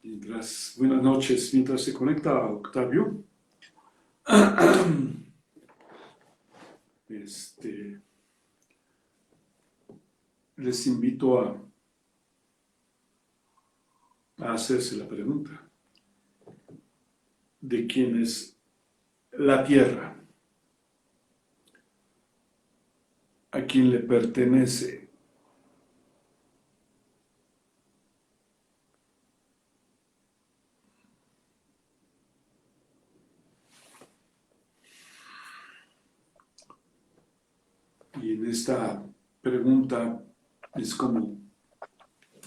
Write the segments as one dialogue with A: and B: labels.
A: Buenas noches, mientras se conecta Octavio, este, les invito a hacerse la pregunta de quién es la Tierra, a quién le pertenece. Y en esta pregunta es como,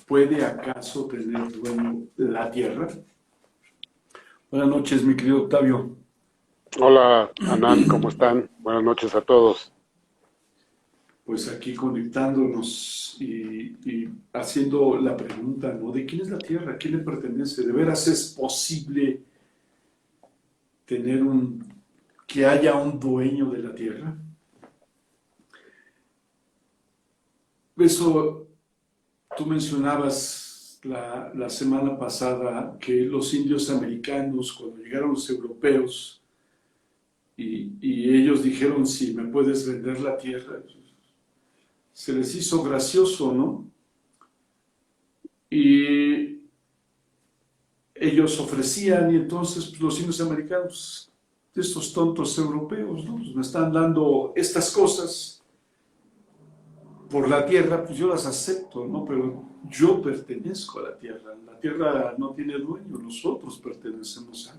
A: ¿puede acaso tener dueño la Tierra? Buenas noches, mi querido Octavio.
B: Hola, Anand, ¿cómo están? Buenas noches a todos.
A: Pues aquí conectándonos y haciendo la pregunta, ¿no? ¿De quién es la Tierra? ¿A quién le pertenece? ¿De veras es posible tener que haya un dueño de la Tierra? Eso, tú mencionabas la semana pasada que los indios americanos, cuando llegaron los europeos y ellos dijeron, si me puedes vender la Tierra, se les hizo gracioso, ¿no? Y ellos ofrecían, y entonces pues, los indios americanos, estos tontos europeos, ¿no? Pues me están dando estas cosas por la tierra, pues yo las acepto, ¿no? Pero yo pertenezco a la tierra no tiene dueño, nosotros pertenecemos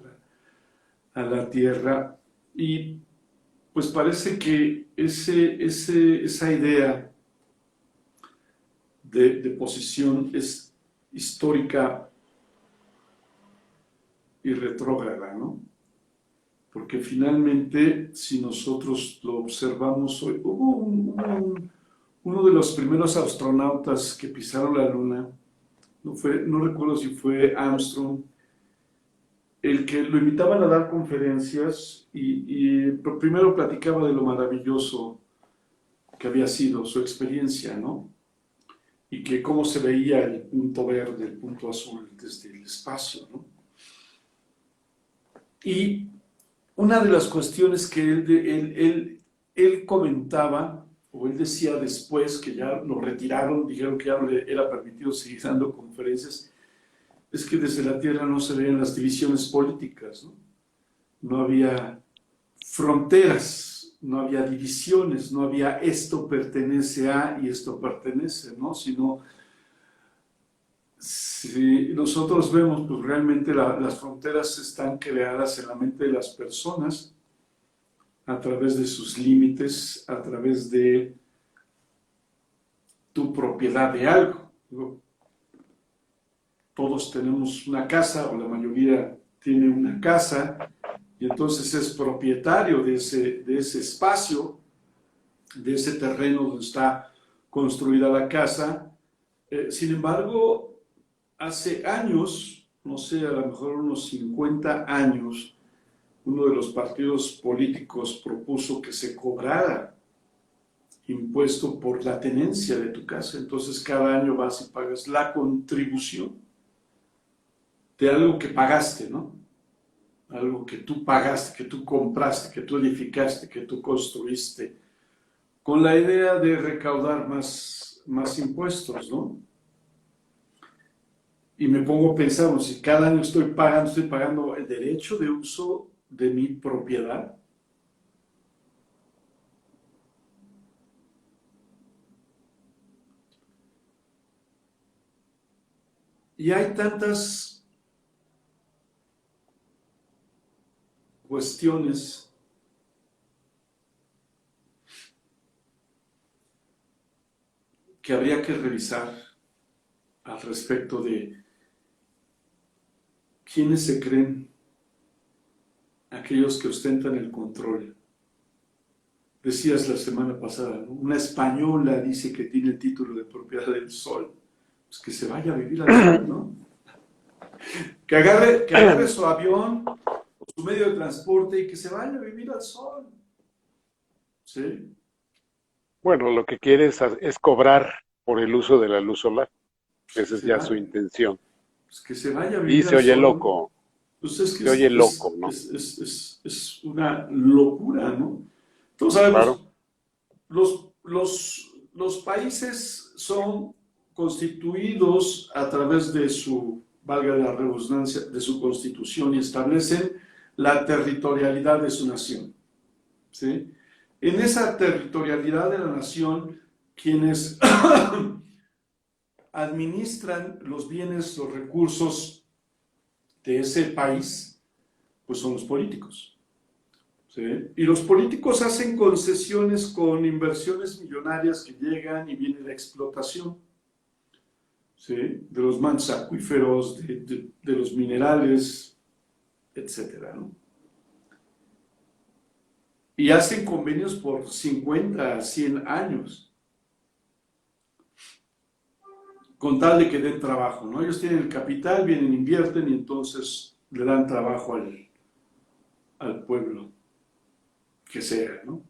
A: a la tierra, y pues parece que esa idea de posición es histórica y retrógrada, ¿no? Porque finalmente, si nosotros lo observamos hoy, uno de los primeros astronautas que pisaron la Luna, no recuerdo si fue Armstrong, el que lo invitaban a dar conferencias y primero platicaba de lo maravilloso que había sido su experiencia, ¿no? Y que cómo se veía el punto verde, el punto azul desde el espacio, ¿no? Y una de las cuestiones que él comentaba, o él decía después que ya lo retiraron, dijeron que ya no le era permitido seguir dando conferencias, es que desde la Tierra no se veían las divisiones políticas, ¿no? No había fronteras, no había divisiones, no había esto pertenece a y esto pertenece, ¿no? Sino, si nosotros vemos, pues realmente las fronteras están creadas en la mente de las personas a través de sus límites, a través de tu propiedad de algo. Todos tenemos una casa, o la mayoría tiene una casa, y entonces es propietario de ese espacio, de ese terreno donde está construida la casa. Sin embargo, hace años, no sé, a lo mejor unos 50 años, uno de los partidos políticos propuso que se cobrara impuesto por la tenencia de tu casa. Entonces cada año vas y pagas la contribución de algo que pagaste, ¿no? Algo que tú pagaste, que tú compraste, que tú edificaste, que tú construiste, con la idea de recaudar más impuestos, ¿no? Y me pongo a pensar, bueno, si cada año estoy pagando el derecho de uso de mi propiedad. Y hay tantas cuestiones que habría que revisar al respecto de quiénes se creen aquellos que ostentan el control. Decías la semana pasada, ¿no? Una española dice que tiene el título de propiedad del sol. Pues que se vaya a vivir al sol, ¿no? Que agarre su avión, su medio de transporte y que se vaya a vivir al sol. ¿Sí?
B: Bueno, lo que quiere es cobrar por el uso de la luz solar. Esa es
A: Se
B: ya su
A: va,
B: intención.
A: pues que se vaya a
B: Y
A: vivir
B: se
A: al
B: oye
A: sol, ¿no?
B: loco,
A: Pues es que
B: se oye loco, ¿no?
A: es una locura, ¿no? Todos
B: Claro,
A: sabemos, los países son constituidos a través de su, valga la redundancia, de su constitución y establecen la territorialidad de su nación, ¿sí? En esa territorialidad de la nación, quienes administran los bienes, los recursos de ese país, pues son los políticos. ¿Sí? Y los políticos hacen concesiones con inversiones millonarias que llegan y viene la explotación, ¿sí? De los mantos acuíferos, de los minerales, etcétera, ¿no? Y hacen convenios por 50, 100 años, con tal de que den trabajo, ¿no? Ellos tienen el capital, vienen, invierten y entonces le dan trabajo al pueblo que sea, ¿no?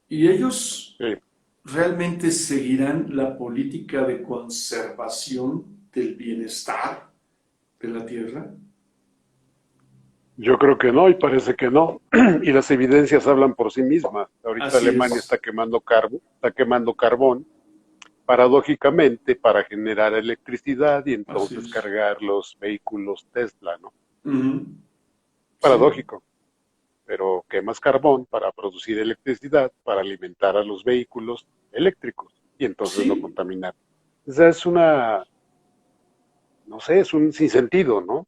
A: Y ellos
B: sí.
A: realmente seguirán la política de conservación del bienestar de la tierra.
B: Yo creo que no, y parece que no. Y las evidencias hablan por sí mismas. Ahorita
A: Así
B: Alemania está
A: es,
B: quemando carbón, paradójicamente, para generar electricidad y
A: así
B: entonces
A: es.
B: cargar los vehículos Tesla, ¿no?
A: Ujú. Sí,
B: Paradójico, pero quemas carbón para producir electricidad, para alimentar a los vehículos eléctricos y entonces no
A: sí.
B: contaminar. O sea, es una, no sé, es un sinsentido, ¿no?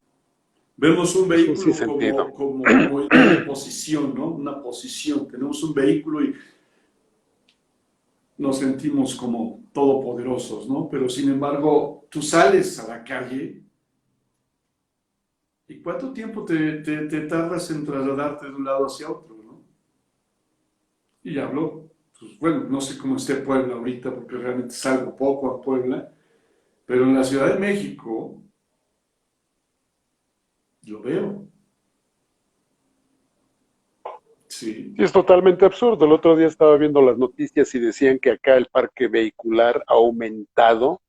A: Vemos un
B: Es un
A: vehículo
B: sinsentido.
A: como idea de posición, ¿no? Una posición. Tenemos un vehículo y nos sentimos como todopoderosos, ¿no? Pero sin embargo, tú sales a la calle y ¿cuánto tiempo te tardas en trasladarte de un lado hacia otro, ¿no? Y hablo, pues bueno, no sé cómo esté Puebla ahorita porque realmente salgo poco a Puebla, pero en la Ciudad de México lo veo, sí,
B: Sí, es totalmente absurdo. El otro día estaba viendo las noticias y decían que acá el parque vehicular ha aumentado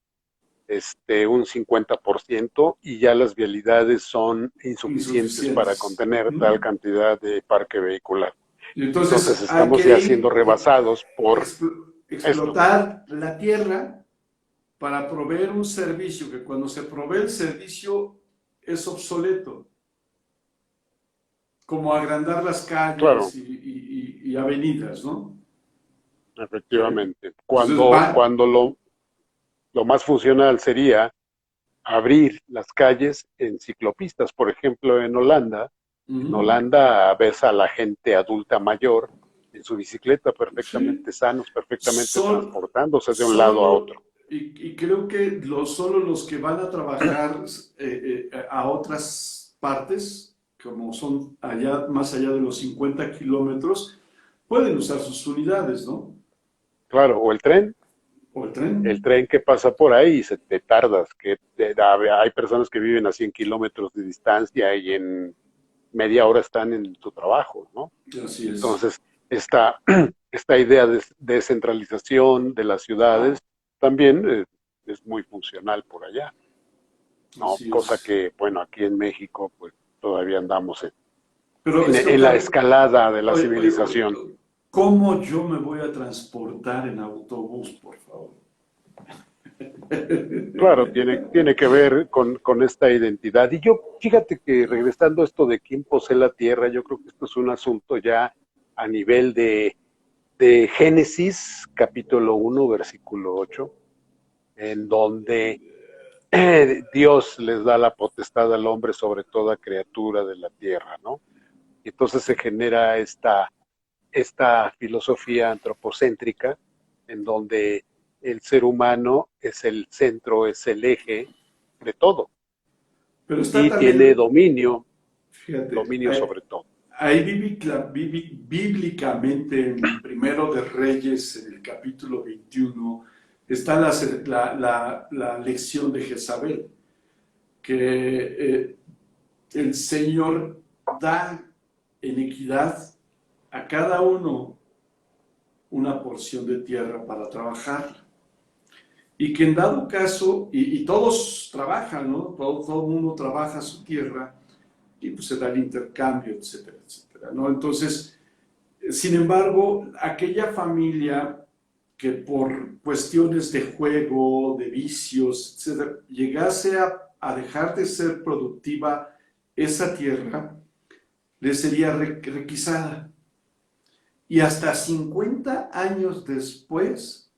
B: un 50% y ya las vialidades son insuficientes para
A: insuficientes.
B: contener tal
A: Ujú.
B: cantidad de parque vehicular.
A: Y
B: Entonces
A: entonces hay
B: estamos
A: que
B: ya siendo
A: ir
B: rebasados por esto.
A: explotar la tierra para proveer un servicio que cuando se provee el servicio es obsoleto, como agrandar las
B: Claro,
A: calles y avenidas, ¿no? ¿Sí?
B: efectivamente.
A: Entonces van.
B: Cuando lo más funcional sería abrir las calles en ciclopistas. Por ejemplo, en
A: Ujú.
B: Holanda ves a la gente adulta mayor en su bicicleta
A: Sí,
B: perfectamente sanos, perfectamente
A: Sol-
B: transportándose de un lado a otro.
A: solo, y creo que solo los que van a trabajar a otras partes, como son allá, más allá de los 50 kilómetros, pueden usar sus unidades, ¿no?
B: Claro, o
A: O el
B: el
A: tren.
B: tren que pasa por ahí y se te tardas, hay personas que viven a 100 kilómetros de distancia y en media hora están en su trabajo, ¿no?
A: Así es,
B: Entonces, esta, esta idea de descentralización de las ciudades también es muy funcional por allá, ¿no?
A: así
B: Cosa
A: es.
B: que, bueno, aquí en México, pues todavía andamos
A: Pero es que
B: en
A: otra
B: la
A: vez,
B: escalada de la
A: oye,
B: civilización.
A: ¿cómo yo me voy a transportar en autobús, por favor?
B: Claro, tiene que ver con esta identidad. Y yo, fíjate que regresando a esto de quién posee la tierra, yo creo que esto es un asunto ya a nivel de Génesis, capítulo 1 versículo 8 en donde Dios les da la potestad al hombre sobre toda criatura de la tierra, ¿no? Y entonces se genera esta filosofía antropocéntrica en donde el ser humano es el centro, es el eje de todo
A: Pero está
B: y tiene
A: también, fíjate,
B: dominio sobre todo.
A: ahí bíblicamente en Primero de Reyes, en el capítulo 21, está la lección de Jezabel, que el Señor da en equidad a cada uno una porción de tierra para trabajar. y que en dado caso, y todos trabajan, ¿no? Todo el mundo trabaja su tierra y pues se da el intercambio, etcétera, etcétera, ¿no? Entonces, sin embargo, aquella familia que por cuestiones de juego, de vicios, etcétera, llegase a dejar de ser productiva esa tierra, le sería requisada. Y hasta 50 años después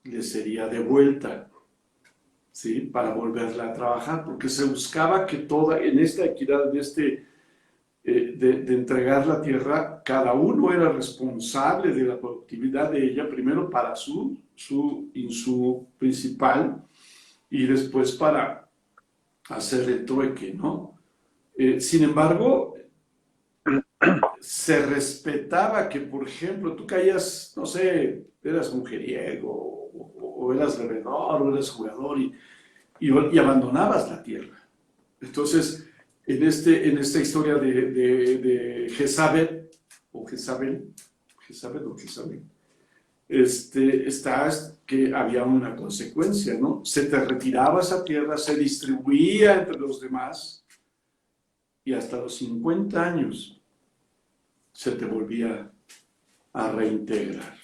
A: le sería devuelta, ¿sí? Para volverla a trabajar, porque se buscaba que en esta equidad, de entregar la tierra, cada uno era responsable de la productividad de ella, primero para su insumo principal y después para hacer el trueque, ¿no? Sin embargo, se respetaba que, por ejemplo, tú caías, no sé, eras mujeriego o eras bebedor o eras jugador y abandonabas la tierra. Entonces, en esta historia de Jezabel, o Jezabel, está que había una consecuencia, ¿no? Se te retiraba esa tierra, se distribuía entre los demás y hasta los 50 años se te volvía a reintegrar.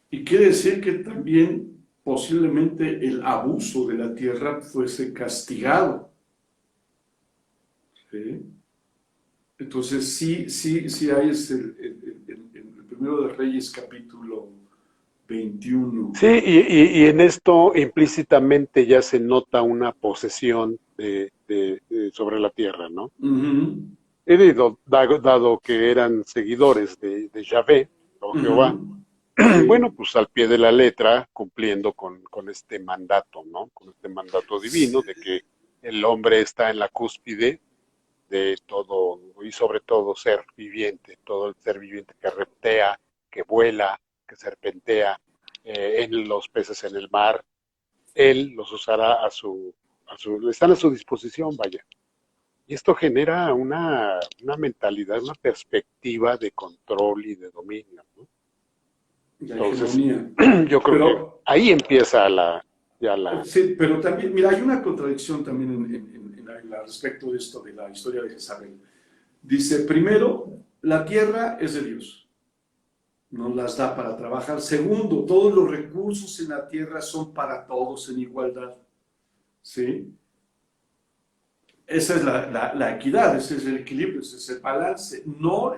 A: Y quiere decir que también posiblemente el abuso de la tierra fuese castigado. ¿Sí? Entonces sí hay el primero de Reyes capítulo 21.
B: Sí, y en esto implícitamente ya se nota una posesión sobre la tierra, ¿no?
A: Uh-huh.
B: Dado que eran seguidores de Yahvé, o Jehová,
A: Sí.
B: bueno, pues al pie de la letra, cumpliendo con este mandato, ¿no? Con este mandato divino de que el hombre está en la cúspide de todo, y sobre todo ser viviente, todo el ser viviente que reptea, que vuela, que serpentea, en los peces en el mar, él los usará están a su disposición, vaya. Y esto genera una mentalidad, una perspectiva de control y de dominio, ¿no?
A: La
B: Entonces,
A: hegemonía.
B: yo creo que ahí empieza ya la...
A: Sí, pero también, mira, hay una contradicción también respecto de esto, de la historia de Jezabel. Dice, primero, la tierra es de Dios, nos las da para trabajar. Segundo, todos los recursos en la tierra son para todos en igualdad. ¿Sí? Esa es la equidad, ese es el equilibrio, ese es el balance, no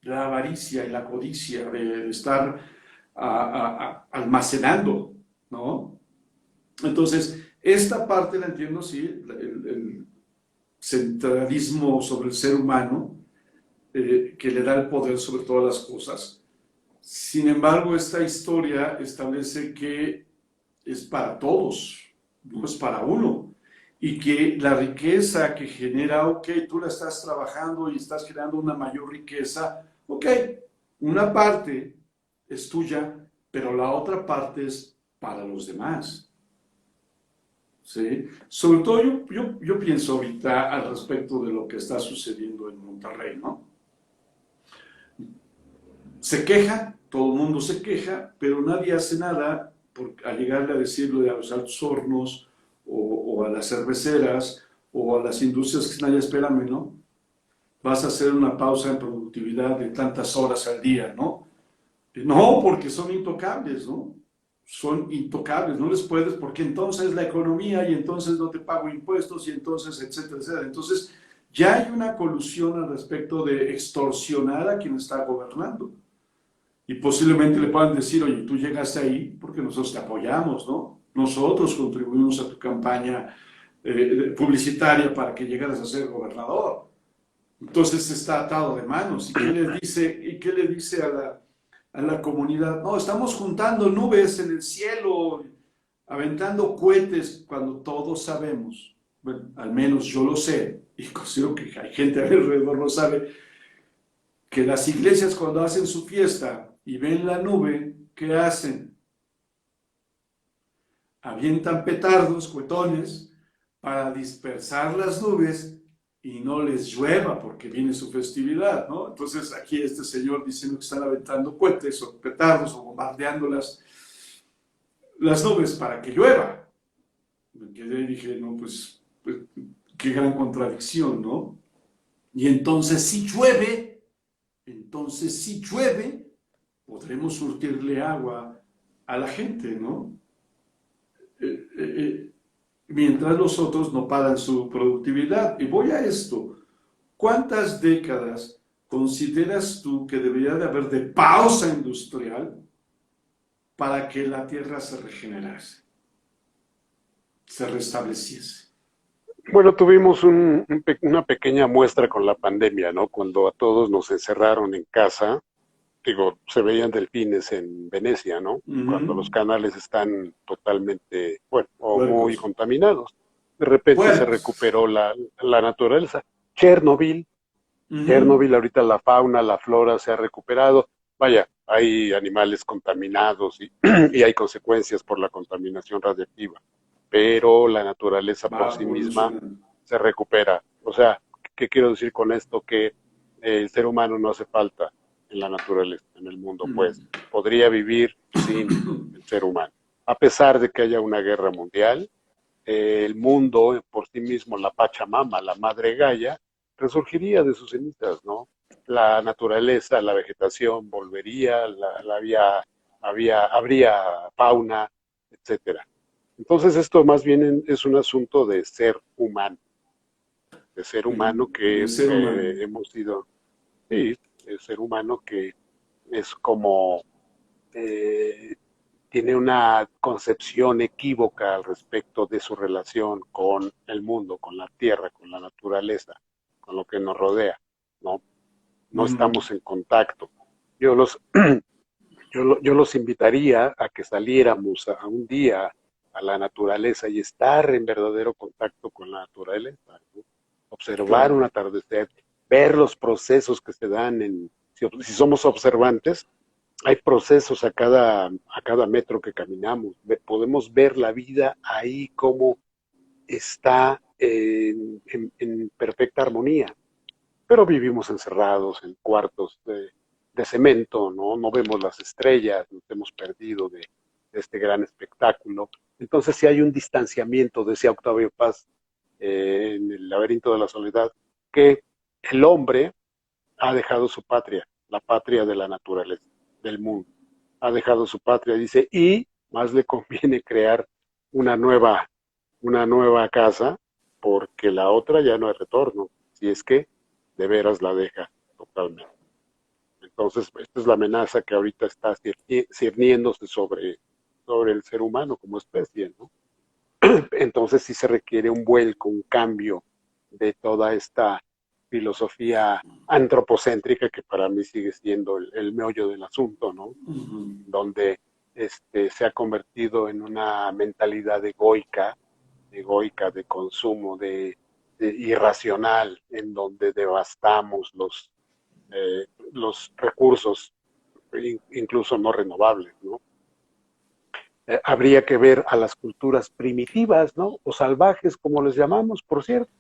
A: la avaricia y la codicia de estar almacenando, ¿no? Entonces, esta parte la entiendo, sí, el centralismo sobre el ser humano, que le da el poder sobre todas las cosas. Sin embargo, esta historia establece que es para todos, no es para uno. Y que la riqueza que genera, ok, tú la estás trabajando y estás generando una mayor riqueza, ok, una parte es tuya, pero la otra parte es para los demás. ¿Sí? Sobre todo yo pienso ahorita al respecto de lo que está sucediendo en Monterrey, ¿no? Se queja, todo el mundo se queja, pero nadie hace nada a llegarle a decirle a los altos hornos o a las cerveceras o a las industrias que están allá, espérame, ¿no? Vas a hacer una pausa en productividad de tantas horas al día, ¿no? No, porque son intocables, ¿no? Son intocables, no les puedes, porque entonces la economía y entonces no te pago impuestos y entonces, etcétera, etcétera. Entonces ya hay una colusión al respecto de extorsionar a quien está gobernando. Y posiblemente le puedan decir, oye, tú llegaste ahí porque nosotros te apoyamos, ¿no? Nosotros contribuimos a tu campaña publicitaria para que llegaras a ser gobernador. Entonces está atado de manos. ¿Y qué le dice a la comunidad? No, estamos juntando nubes en el cielo, aventando cohetes, cuando todos sabemos, bueno, al menos yo lo sé, y considero que hay gente alrededor lo sabe, que las iglesias cuando hacen su fiesta y ven la nube, ¿qué hacen? Avientan petardos, cuetones, para dispersar las nubes y no les llueva porque viene su festividad, ¿no? Entonces aquí este señor diciendo que están aventando cohetes o petardos o bombardeándolas las nubes para que llueva. Me quedé y dije, no, pues qué gran contradicción, ¿no? Y entonces si llueve, podremos surtirle agua a la gente, ¿no? Eh, eh, eh, Mientras los otros no paran su productividad. Y voy a esto. ¿Cuántas décadas consideras tú que debería de haber de pausa industrial para que la Tierra se regenerase, se restableciese?
B: Bueno, tuvimos una pequeña muestra con la pandemia, ¿no? Cuando a todos nos encerraron en casa, digo, se veían delfines en Venecia, ¿no? Cuando los
A: Ujú.
B: canales están totalmente, bueno, o muy
A: Puercos.
B: contaminados. De repente se
A: Puercos.
B: recuperó la naturaleza. Chernobyl,
A: Ujú.
B: Chernobyl, ahorita la fauna, la flora se ha recuperado. Vaya, hay animales contaminados y, y hay consecuencias por la contaminación radiactiva, pero la naturaleza
A: Va
B: por sí misma
A: evolucionando.
B: se recupera. O sea, ¿qué quiero decir con esto? Que el ser humano no hace falta en la naturaleza, en el mundo, pues
A: Mm.
B: podría vivir sin el ser humano. A pesar de que haya una guerra mundial, el mundo por sí mismo, la Pachamama, la Madre Gaia, resurgiría de sus cenizas, ¿no? La naturaleza, la vegetación volvería, habría fauna, etcétera. Entonces esto más bien es un asunto de ser humano
A: El
B: que
A: ser humano.
B: hemos sido, sí, el ser humano que es como eh, tiene una concepción equívoca al respecto de su relación con el mundo, con la tierra, con la naturaleza, con lo que nos rodea, ¿no? No
A: Ujú.
B: estamos en contacto. Yo los, yo los invitaría a que saliéramos a un día a la naturaleza y estar en verdadero contacto con la naturaleza, ¿no? Observar un
A: Claro.
B: atardecer, ver los procesos que se dan si somos observantes, hay procesos a cada metro que caminamos. Podemos ver la vida ahí como está en perfecta armonía, pero vivimos encerrados en cuartos de cemento, ¿no? No vemos las estrellas, nos hemos perdido de este gran espectáculo. Entonces, si hay un distanciamiento, decía Octavio Paz en El laberinto de la soledad, que el hombre ha dejado su patria, la patria de la naturaleza, del mundo. Ha dejado su patria, dice, y más le conviene crear una nueva, una nueva casa, porque la otra ya no hay retorno, si es que de veras la deja totalmente. Entonces, esta es la amenaza que ahorita está cerniéndose sobre el ser humano como especie, ¿no? Entonces sí se requiere un vuelco, un cambio de toda esta filosofía antropocéntrica que para mí sigue siendo el meollo del asunto, ¿no?
A: Ujú.
B: Donde se ha convertido en una mentalidad egoica de consumo, de irracional, en donde devastamos los recursos, incluso no renovables, ¿no? Habría que ver a las culturas primitivas, ¿no? O salvajes, como les llamamos, por cierto,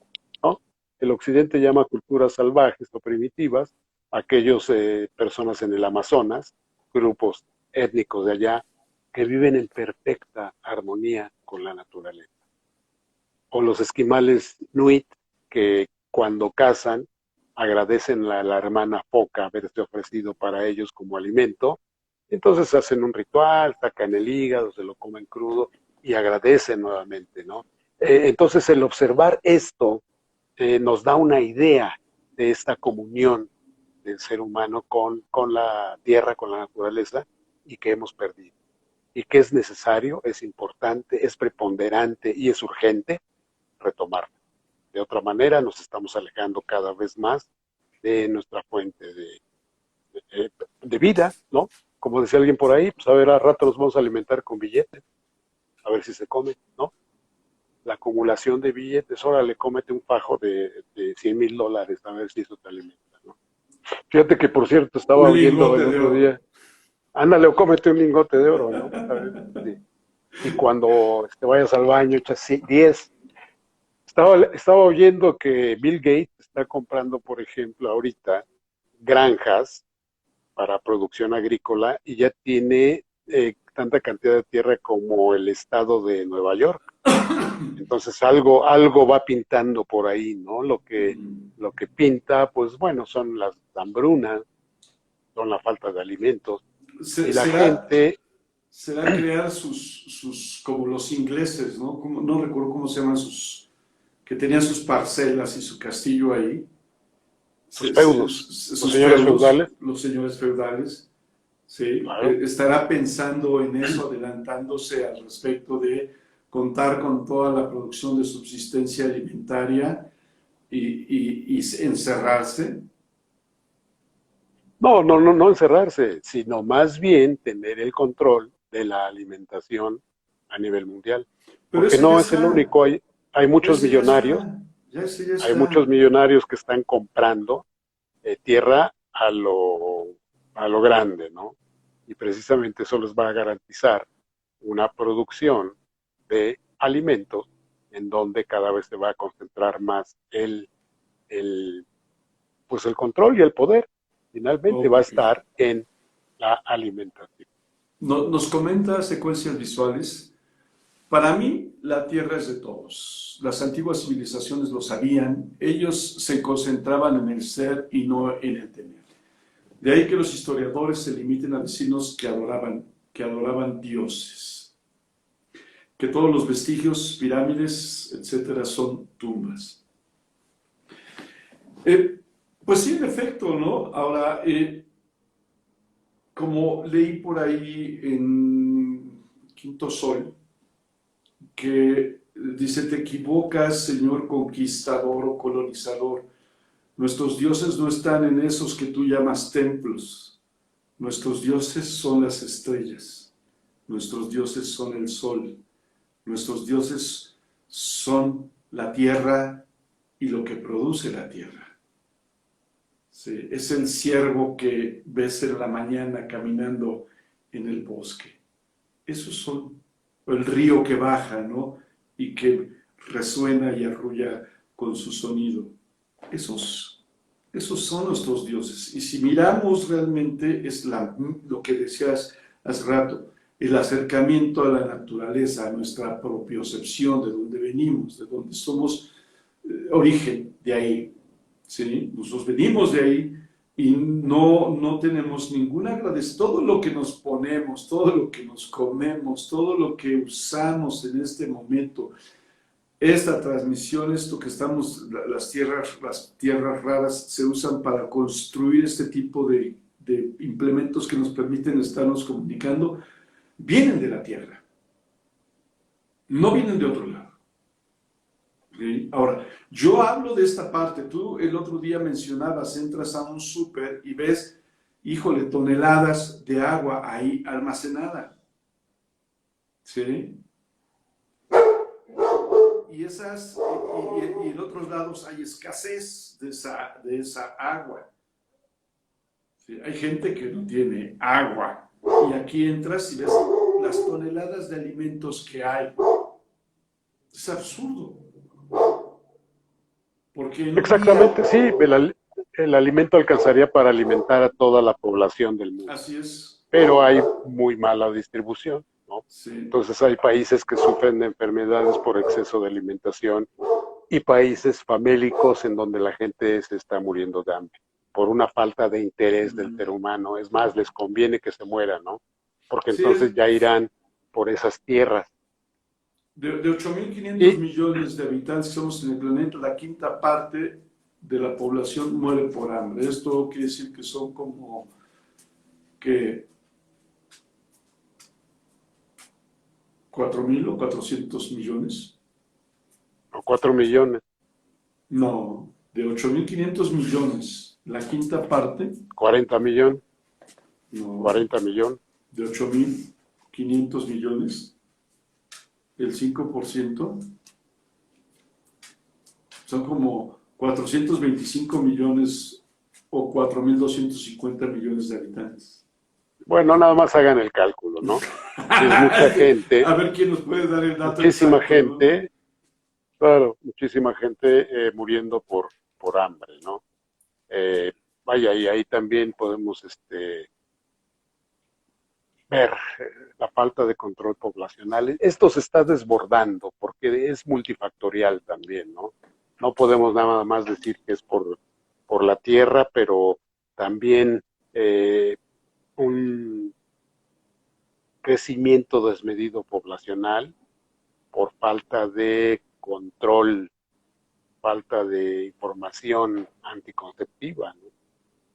B: ¿no? El occidente llama culturas salvajes o primitivas, aquellos personas en el Amazonas, grupos étnicos de allá, que viven en perfecta armonía con la naturaleza. O los esquimales Nuit, que cuando cazan agradecen a la hermana foca haberse ofrecido para ellos como alimento. Entonces hacen un ritual, sacan el hígado, se lo comen crudo y agradecen nuevamente, ¿no? Entonces el observar esto nos da una idea de esta comunión del ser humano con la tierra, con la naturaleza y que hemos perdido. Y que es necesario, es importante, es preponderante y es urgente retomarla. De otra manera, nos estamos alejando cada vez más de nuestra fuente de vida, ¿no? Como decía alguien por ahí, pues a ver, a rato nos vamos a alimentar con billetes, a ver si se come, ¿no? La acumulación de billetes, órale, cómete un fajo de $100,000, a ver si eso te alimenta, ¿no? Fíjate que, por cierto, estaba
A: Un
B: oyendo
A: lingote
B: el
A: de
B: otro
A: oro.
B: día, ándale, o cómete un lingote de oro, ¿no? A ver, sí. Y cuando vayas al baño, echas 10. Estaba oyendo que Bill Gates está comprando, por ejemplo, ahorita granjas para producción agrícola y ya tiene tanta cantidad de tierra como el estado de Nueva York. Entonces algo va pintando por ahí, ¿no? Lo que pinta, pues bueno, son las hambrunas, son la falta de alimentos. Y la
A: ¿Será,
B: gente,
A: será crear como los ingleses, ¿no? No recuerdo cómo se llaman que tenían sus parcelas y su castillo ahí,
B: sus feudos, los
A: sus
B: señores
A: feudos,
B: feudales,
A: los señores feudales, ¿sí?
B: claro.
A: Estará pensando en eso, adelantándose al respecto de contar con toda la producción de subsistencia alimentaria y encerrarse.
B: No encerrarse, sino más bien tener el control de la alimentación a nivel mundial.
A: Pero
B: Porque
A: ese ya
B: no es el
A: está,
B: único, hay muchos
A: ese ya
B: millonarios,
A: está, ya ese ya
B: hay
A: está.
B: muchos millonarios que están comprando tierra a lo grande, ¿no? Y precisamente eso les va a garantizar una producción de alimentos en donde cada vez se va a concentrar más el, pues el control y el poder. Finalmente va a
A: Ok.
B: estar en la alimentación.
A: Nos comenta secuencias visuales. Para mí, la Tierra es de todos. Las antiguas civilizaciones lo sabían. Ellos se concentraban en el ser y no en el tener. De ahí que los historiadores se limiten a decirnos que adoraban dioses, que todos los vestigios, pirámides, etcétera, son tumbas. Eh, pues sí, en efecto, ¿no? Ahora, como leí por ahí en Quinto Sol, que dice, te equivocas, señor conquistador o colonizador. Nuestros dioses no están en esos que tú llamas templos. Nuestros dioses son las estrellas. Nuestros dioses son el sol. Nuestros dioses son la tierra y lo que produce la tierra. Sí, es el ciervo que ves en la mañana caminando en el bosque. Esos son, o el río que baja, ¿no? Y que resuena y arrulla con su sonido. Esos son nuestros dioses. Y si miramos realmente, es lo que decías hace rato, el acercamiento a la naturaleza, a nuestra propiocepción, de donde venimos, de donde somos origen, de ahí. ¿Sí? Nosotros venimos de ahí y no tenemos ningún agradecimiento. Todo lo que nos ponemos, todo lo que nos comemos, todo lo que usamos en este momento, esta transmisión, esto que estamos, las tierras raras se usan para construir este tipo de implementos que nos permiten estarnos comunicando, vienen de la tierra, no vienen de otro lado. ¿Sí? Ahora, yo hablo de esta parte. Tú el otro día mencionabas, entras a un súper y ves, híjole, toneladas de agua ahí almacenada. ¿Sí? Y en otros lados hay escasez de esa agua. ¿Sí? Hay gente que no tiene agua. Y aquí entras y ves las toneladas de alimentos que hay. Es absurdo. Porque en un
B: Exactamente,
A: día,
B: sí, el alimento alcanzaría para alimentar a toda la población del mundo,
A: así es.
B: pero hay muy mala distribución, ¿no?
A: Sí.
B: Entonces hay países que sufren de enfermedades por exceso de alimentación y países famélicos en donde la gente se está muriendo de hambre por una falta de interés del ser humano. Es más, les conviene que se muera, ¿no? Porque
A: Sí, es
B: entonces ya irán por esas tierras.
A: de 8.500
B: Y
A: millones de habitantes que somos en el planeta, la quinta parte de la población muere por hambre. Esto quiere decir que son como que 4.000 o 400 millones.
B: o 4 millones,
A: No, de 8.500 millones, la quinta parte,
B: 40 millones,
A: no,
B: 40 millones.
A: de 8.500 millones, el 5% son como 425 millones o 4.250 millones de habitantes.
B: Bueno, nada más hagan el cálculo, ¿no? Si es
A: A ver quién nos puede dar el dato
B: muchísima
A: exacto, ¿no?
B: gente, claro, muchísima gente muriendo por hambre, ¿no? Eh, Vaya, y ahí también podemos ver la falta de control poblacional. Esto se está desbordando porque es multifactorial también, ¿no? No podemos nada más decir que es por la tierra, pero también un crecimiento desmedido poblacional por falta de control, falta de información anticonceptiva, ¿no?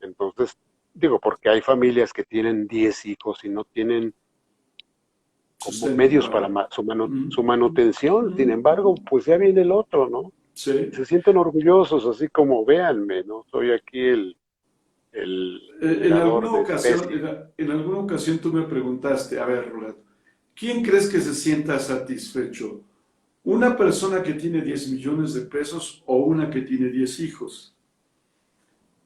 B: Entonces, digo, porque hay familias que tienen 10 hijos y no tienen como
A: Sustento
B: medios para
A: para...
B: su
A: Mm,
B: manutención. Sin
A: mm,
B: embargo, pues ya viene el otro, ¿no? Y
A: sí.
B: se sienten orgullosos, así como véanme, ¿no? Soy aquí el
A: En
B: generador
A: alguna
B: de
A: ocasión,
B: especies.
A: en alguna ocasión tú me preguntaste, a ver, Roland, ¿quién crees que se sienta satisfecho? ¿Una persona que tiene 10 millones de pesos o una que tiene 10 hijos?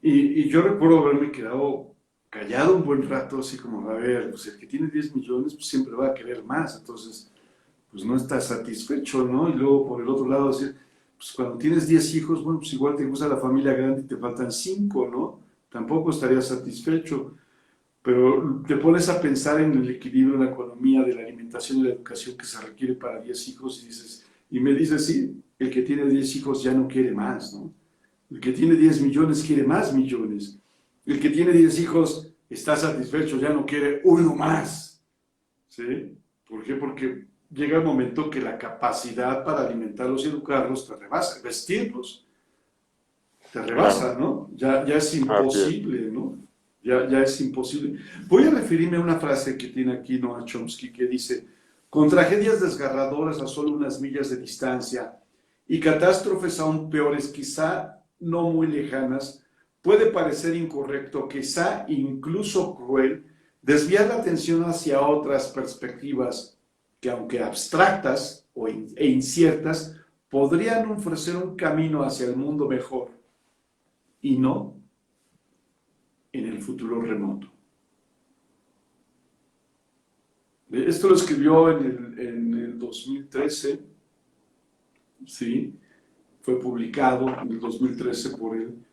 A: Y yo recuerdo haberme quedado callado un buen rato, así como, a ver, pues el que tiene 10 millones pues siempre va a querer más, entonces pues no está satisfecho, ¿no? Y luego por el otro lado decir, pues cuando tienes 10 hijos, bueno, pues igual te gusta la familia grande y te faltan 5, ¿no? Tampoco estarías satisfecho, pero te pones a pensar en el equilibrio en la economía de la alimentación y la educación que se requiere para 10 hijos y dices, y me dices, sí, el que tiene 10 hijos ya no quiere más, ¿no? El que tiene 10 millones quiere más millones. El que tiene 10 hijos está satisfecho, ya no quiere uno más. ¿Sí? ¿Por qué? Porque llega el momento que la capacidad para alimentarlos y educarlos te rebasa, vestirlos te
B: Claro,
A: rebasa, ¿no? Ya es
B: así es.
A: imposible, ¿no? Ya es imposible. Voy a referirme a una frase que tiene aquí Noam Chomsky que dice, con tragedias desgarradoras a solo unas millas de distancia y catástrofes aún peores, quizá no muy lejanas, puede parecer incorrecto, quizá incluso cruel, desviar la atención hacia otras perspectivas que, aunque abstractas e inciertas, podrían ofrecer un camino hacia el mundo mejor y no en el futuro remoto. Esto lo escribió en el 2013, ¿sí? Fue publicado en el 2013 por él.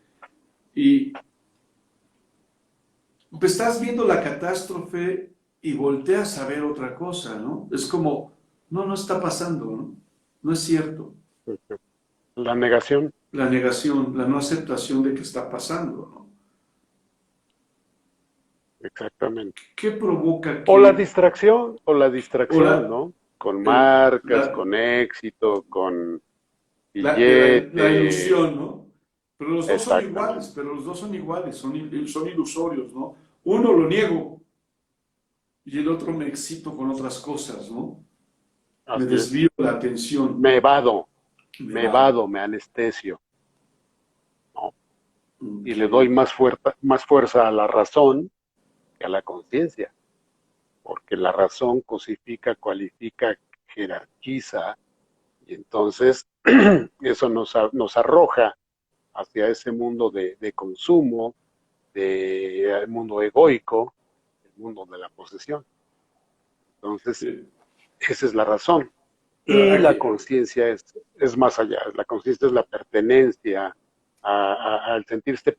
A: Y pues, estás viendo la catástrofe y volteas a ver otra cosa, ¿no? Es como, no, no está pasando, ¿no? No es cierto.
B: La negación,
A: La negación, la no aceptación de que está pasando, ¿no?
B: exactamente.
A: ¿Qué provoca que,
B: O la distracción,
A: ahora,
B: ¿no? Con
A: el,
B: marcas,
A: la,
B: con éxito, con
A: de la
B: billete,
A: ilusión, ¿no? Pero los dos son
B: exactamente.
A: iguales, son ilusorios, ¿no? Uno lo niego y el otro me excito con otras cosas, ¿no? Me
B: Así es.
A: desvío la atención,
B: Me evado,
A: me
B: me
A: va.
B: evado, me anestesio, ¿no? Y le doy
A: Okay.
B: más fuerza a la razón que a la conciencia, porque la razón cosifica, cualifica, jerarquiza, y entonces eso nos arroja hacia ese mundo de consumo, de mundo egoico, el mundo de la posesión. Entonces,
A: Sí.
B: esa es la razón.
A: Pero
B: Y la
A: aquí,
B: conciencia es más allá. La conciencia es la pertenencia al sentirse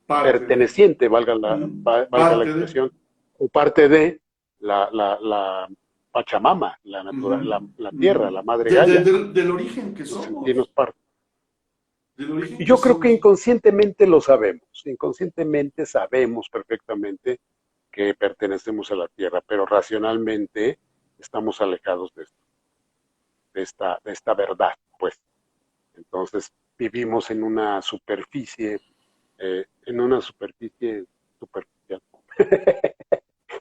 A: parte de,
B: perteneciente, valga la
A: parte de,
B: expresión, o parte de la Pachamama,
A: uh-huh,
B: la tierra,
A: uh-huh.
B: la madre Gaia,
A: Del origen que
B: el
A: somos,
B: sentirnos parte.
A: del origen
B: Y
A: que
B: yo creo que
A: somos.
B: inconscientemente lo sabemos, inconscientemente sabemos perfectamente que pertenecemos a la tierra, pero racionalmente estamos alejados de esta verdad, pues. Entonces vivimos en una superficie superficial,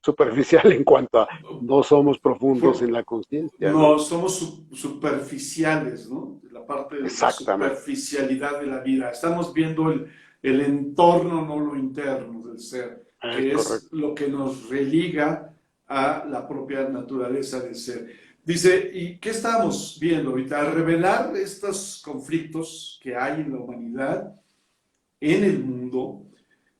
B: superficial en cuanto a no somos profundos en la conciencia, ¿no?
A: No, somos superficiales, ¿no? La parte de la
B: Exactamente,
A: superficialidad de la vida. Estamos viendo el entorno, no lo interno del ser,
B: es
A: que es
B: correcto.
A: lo que nos religa a la propia naturaleza del ser. Dice, ¿y qué estamos viendo ahorita? Al revelar estos conflictos que hay en la humanidad, en el mundo,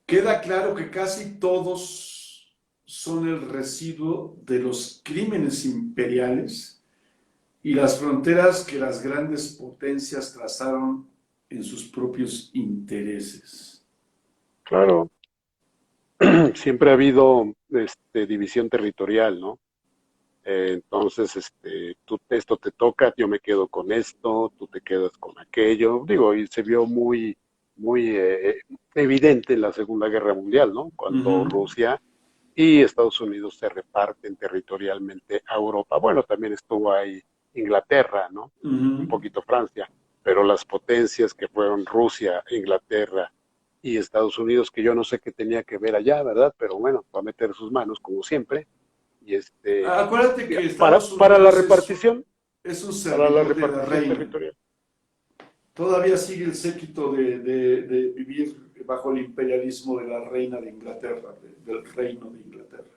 A: queda claro que casi todos son el residuo de los crímenes imperiales y las fronteras que las grandes potencias trazaron en sus propios intereses.
B: Claro, siempre ha habido división territorial, ¿no? Entonces, esto te toca, yo me quedo con esto, tú te quedas con aquello. Digo, y se vio muy evidente en la Segunda Guerra Mundial, ¿no? Cuando
A: Ujú,
B: Rusia y Estados Unidos se reparten territorialmente a Europa. Bueno, también estuvo ahí Inglaterra, ¿no? Un
A: ujú.
B: poquito Francia, pero las potencias que fueron Rusia, Inglaterra y Estados Unidos, que yo no sé qué tenía que ver allá, ¿verdad? Pero bueno, va a meter sus manos como siempre. Y
A: Acuérdate que
B: para,
A: Estados
B: para la
A: Unidos
B: repartición,
A: es un
B: para la
A: servidor de la
B: repartición
A: reina.
B: territorial.
A: Todavía sigue el séquito de vivir bajo el imperialismo de la reina de Inglaterra, del reino de Inglaterra.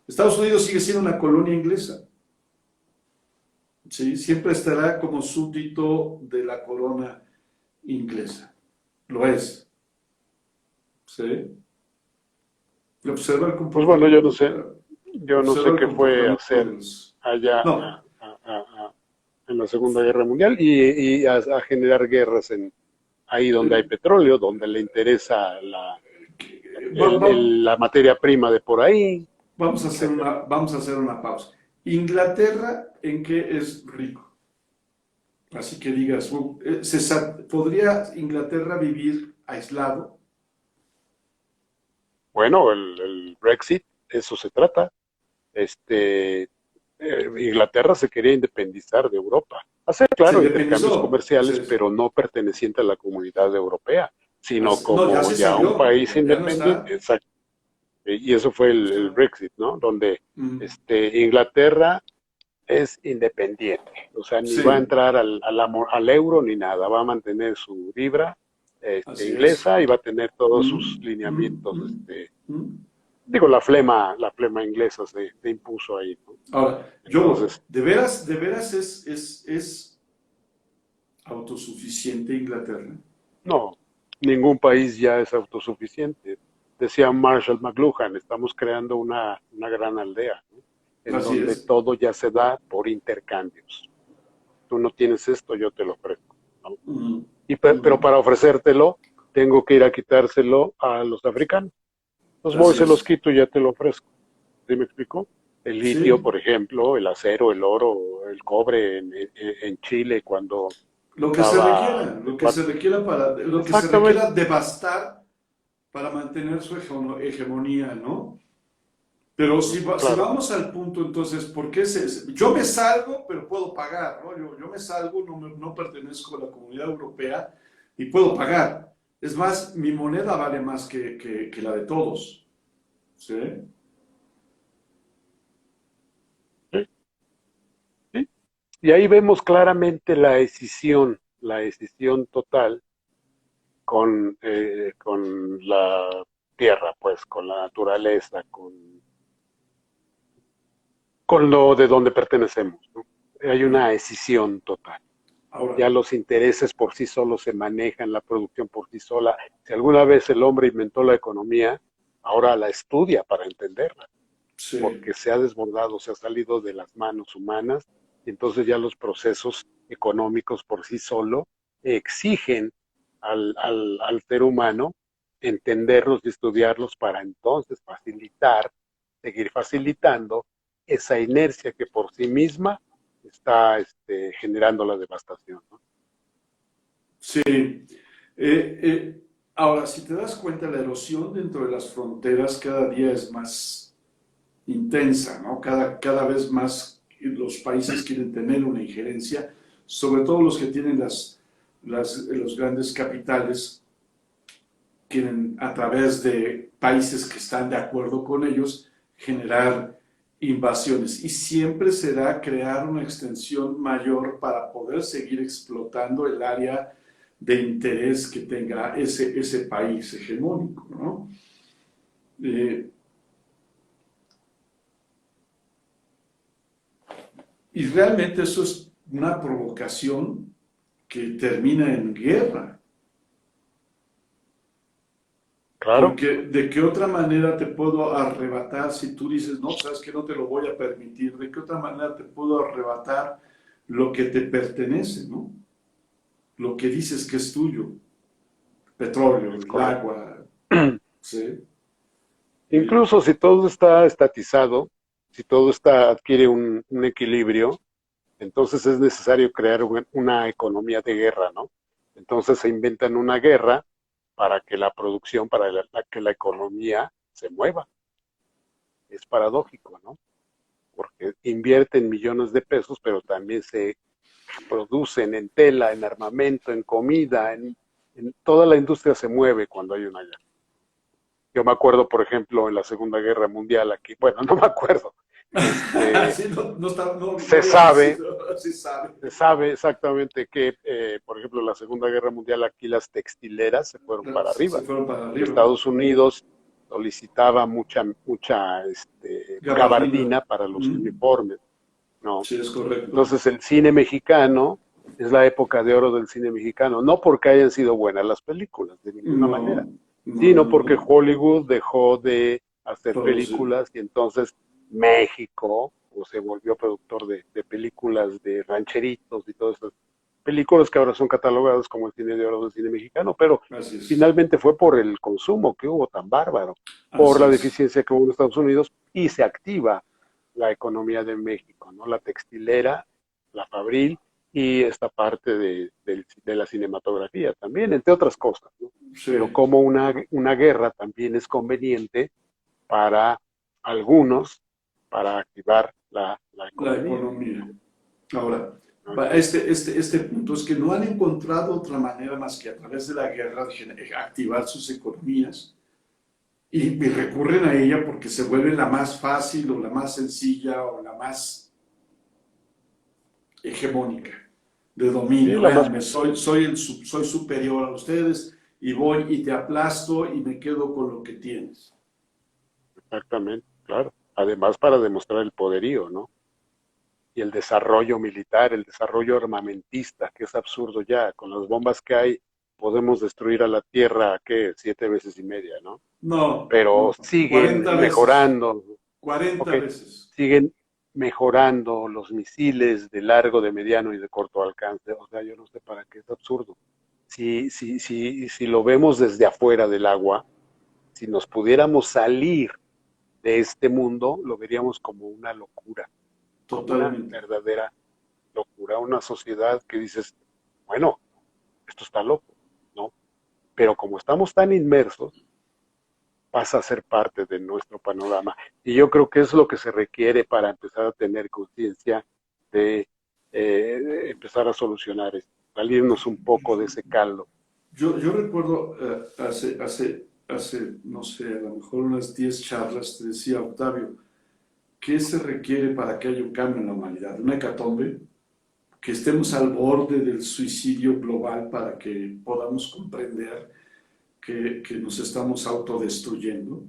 A: Estados Unidos sigue siendo una colonia inglesa, ¿sí? Siempre estará como súbdito de la corona inglesa. Lo es, ¿sí? Observa el
B: Pues bueno, yo no
A: comportamiento,
B: sé, yo no
A: observa
B: sé
A: el
B: qué fue
A: comportamiento de
B: hacer
A: los...
B: allá
A: No,
B: en la Segunda Guerra Mundial y a generar guerras ahí donde hay
A: eh,
B: petróleo, donde le interesa
A: va- va-
B: la materia prima de por ahí, etcétera.
A: vamos a hacer una pausa. Inglaterra, ¿en qué es rico? Así que digas, ¿podría Inglaterra vivir aislado?
B: Bueno, el Brexit, eso se trata. Este, Inglaterra se quería independizar de Europa. Hacer,
A: Se
B: claro, intercambios
A: independizó.
B: comerciales, pero no perteneciente a la comunidad europea, sino
A: No, ya
B: como
A: se
B: ya un
A: salió,
B: país
A: ya no
B: independiente.
A: está.
B: Exacto. Y eso fue
A: No
B: el
A: está.
B: Brexit, ¿no? Donde
A: Mm,
B: Inglaterra es independiente, o sea, ni va a
A: sí,
B: entrar al euro ni nada, va a mantener su libra
A: así es.
B: inglesa y va a tener todos sus
A: Mm, mm,
B: lineamientos,
A: mm, mm.
B: digo, la flema inglesa se impuso ahí, ¿no?
A: Ahora, yo,
B: Entonces,
A: de veras es autosuficiente Inglaterra?
B: no, ningún país ya es autosuficiente. Decía Marshall McLuhan, estamos creando una gran aldea, ¿no? En
A: Así
B: donde
A: es.
B: todo ya se da por intercambios. Tú no tienes esto, yo te lo ofrezco, ¿no?
A: Mm,
B: Pero
A: mm,
B: para ofrecértelo, tengo que ir a quitárselo a los africanos. Entonces voy,
A: así
B: se los
A: es.
B: quito y ya te lo ofrezco. ¿Sí me explico? El litio,
A: Sí,
B: por ejemplo, el acero, el oro, el cobre en Chile cuando
A: lo que se
B: estaba
A: requiera,
B: de
A: lo que se
B: cuatro.
A: requiera lo que se
B: Exactamente.
A: requiera devastar para mantener su hegemonía, ¿no? Pero si
B: Claro.
A: vamos al punto, entonces, ¿por qué yo me salgo, pero puedo pagar, ¿no? Yo me salgo, no pertenezco a la comunidad europea y puedo pagar. Es más, mi moneda vale más que la de todos, ¿sí?
B: Sí, sí. Y ahí vemos claramente la decisión total con la tierra, pues, con la naturaleza, con lo de donde pertenecemos, ¿no? Hay una decisión total.
A: Ahora,
B: Ya los intereses por sí solos se manejan, la producción por sí sola. Si alguna vez el hombre inventó la economía, ahora la estudia para entenderla,
A: sí.
B: porque se ha desbordado, se ha salido de las manos humanas, y entonces ya los procesos económicos por sí solo exigen al ser humano entenderlos y estudiarlos para entonces seguir facilitando esa inercia que por sí misma está generando la devastación, ¿no?
A: Sí. Ahora, si te das cuenta, la erosión dentro de las fronteras cada día es más intensa, ¿no? Cada vez más los países quieren tener una injerencia, sobre todo los que tienen los grandes capitales, quieren a través de países que están de acuerdo con ellos generar invasiones y siempre será crear una extensión mayor para poder seguir explotando el área de interés que tenga ese país hegemónico, ¿no? Eh, y realmente eso es una provocación que termina en guerra,
B: Claro,
A: porque de qué otra manera te puedo arrebatar si tú dices, no, sabes que no te lo voy a permitir, de qué otra manera te puedo arrebatar lo que te pertenece, ¿no? Lo que dices que es tuyo, petróleo,
B: es
A: el
B: correcto.
A: agua, ¿sí?
B: Incluso si todo está estatizado, si todo adquiere un equilibrio, entonces es necesario crear una economía de guerra, ¿no? Entonces se inventan una guerra para que la producción, para que la economía se mueva. Es paradójico, ¿no? Porque invierten millones de pesos, pero también se producen en tela, en armamento, en comida, en toda la industria se mueve cuando hay una guerra. Yo me acuerdo, por ejemplo, en la Segunda Guerra Mundial aquí, bueno, no me acuerdo,
A: Sí, no
B: se
A: había
B: sabe,
A: nacido, sí sabe.
B: se sabe exactamente que, por ejemplo, en la Segunda Guerra Mundial aquí las textileras se fueron para
A: Se
B: arriba.
A: fueron para arriba.
B: Estados Unidos solicitaba mucha
A: Gabardina.
B: gabardina para los uniformes, ¿no?
A: Sí, es correcto.
B: Entonces el cine mexicano es la época de oro del cine mexicano, no porque hayan sido buenas las películas, de ninguna manera,
A: No, no,
B: sino
A: no,
B: porque
A: no.
B: Hollywood dejó de hacer
A: Producir.
B: películas y entonces México se volvió productor de películas de rancheritos y todas esas películas que ahora son catalogadas como el cine de oro del cine mexicano, pero
A: Así es.
B: finalmente fue por el consumo que hubo tan bárbaro, por
A: Así
B: la
A: es.
B: deficiencia que hubo en Estados Unidos y se activa la economía de México, ¿no? La textilera, la fabril y esta parte de la cinematografía también, entre otras cosas, ¿no? Pero
A: Sí,
B: como una guerra también es conveniente para algunos, para activar la
A: la
B: economía,
A: economía. Ahora,
B: ¿no?
A: este punto es que no han encontrado otra manera más que a través de la guerra de activar sus economías y recurren a ella porque se vuelve la más fácil o la más sencilla o la más hegemónica de
B: Sí,
A: dominio.
B: la más,
A: Véanme, soy superior a ustedes y voy y te aplasto y me quedo con lo que tienes.
B: exactamente, claro. Además para demostrar el poderío, ¿no? Y el desarrollo militar, el desarrollo armamentista, que es absurdo ya. Con las bombas que hay, podemos destruir a la Tierra, ¿qué? 7 veces y media, ¿no?
A: No,
B: Pero
A: no,
B: siguen
A: 40 veces,
B: mejorando,
A: 40
B: ¿ok?
A: veces.
B: Siguen mejorando los misiles de largo, de mediano y de corto alcance. O sea, yo no sé para qué es absurdo. Si lo vemos desde afuera del agua, si nos pudiéramos salir de este mundo, lo veríamos como una locura, como una
A: Totalmente.
B: verdadera locura, una sociedad que dices, bueno, esto está loco, ¿no? Pero como estamos tan inmersos, pasa a ser parte de nuestro panorama. Y yo creo que es lo que se requiere para empezar a tener conciencia de empezar a solucionar esto, salirnos un poco de ese caldo.
A: Yo recuerdo hace, no sé, a lo mejor unas 10 charlas, te decía Octavio, ¿qué se requiere para que haya un cambio en la humanidad? ¿Una hecatombe? ¿Que estemos al borde del suicidio global para que podamos comprender que nos estamos autodestruyendo?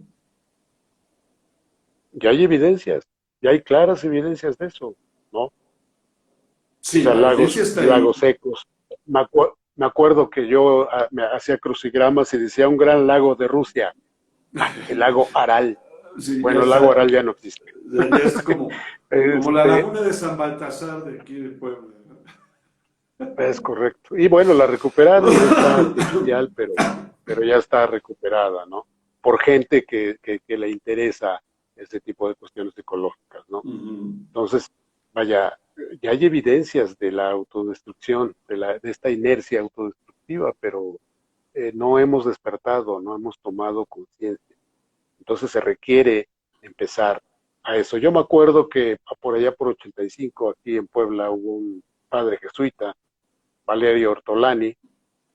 B: Ya hay evidencias, ya hay claras evidencias de eso, ¿no? O
A: Sí,
B: sea,
A: la evidencia está
B: lagos
A: ahí.
B: secos. Me acuerdo que yo me hacía crucigramas y decía un gran lago de Rusia, el lago Aral.
A: Sí, ya
B: Bueno, el lago
A: está.
B: Aral ya no existe.
A: Ya es como la
B: Este,
A: laguna de San Baltasar de aquí de Puebla, ¿no?
B: es correcto. Y bueno, la recuperaron, no está artificial, pero ya está recuperada, ¿no? Por gente que le interesa ese tipo de cuestiones ecológicas, ¿no?
A: Ujú.
B: Entonces, vaya, ya hay evidencias de la autodestrucción, de esta inercia autodestructiva, pero no hemos despertado, no hemos tomado conciencia. Entonces se requiere empezar a eso. Yo me acuerdo que por allá por 85, aquí en Puebla, hubo un padre jesuita, Valerio Ortolani,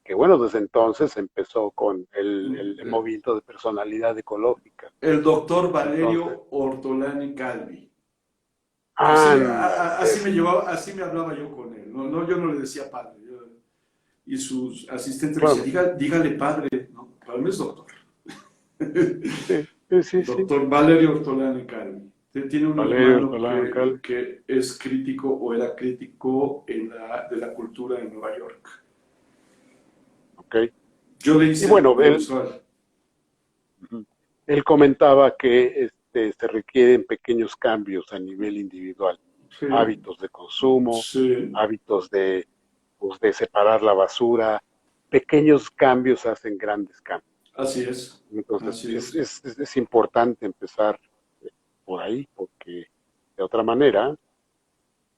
B: que bueno, desde entonces empezó con el movimiento de personalidad ecológica.
A: El doctor
B: Entonces,
A: Valerio Ortolani Calvi.
B: ándale,
A: Así me
B: ese.
A: llevaba, así me hablaba yo con él. No, no, yo no le decía padre. Y sus asistentes le
B: Claro,
A: decían, dígale padre. No, para mí es doctor.
B: sí, sí, sí, sí.
A: Doctor Valerio Ortolani Calvi. Tiene un
B: Valerio
A: hermano
B: Ortolani Cal,
A: que es crítico o era crítico de la cultura en Nueva York.
B: ok.
A: Yo le
B: Y
A: hice el
B: bueno,
A: audiovisual.
B: él comentaba que se requieren pequeños cambios a nivel individual,
A: Sí,
B: hábitos de consumo,
A: sí,
B: hábitos pues, de separar la basura, pequeños cambios hacen grandes cambios.
A: Así es,
B: Entonces,
A: así es.
B: es importante empezar por ahí, porque de otra manera,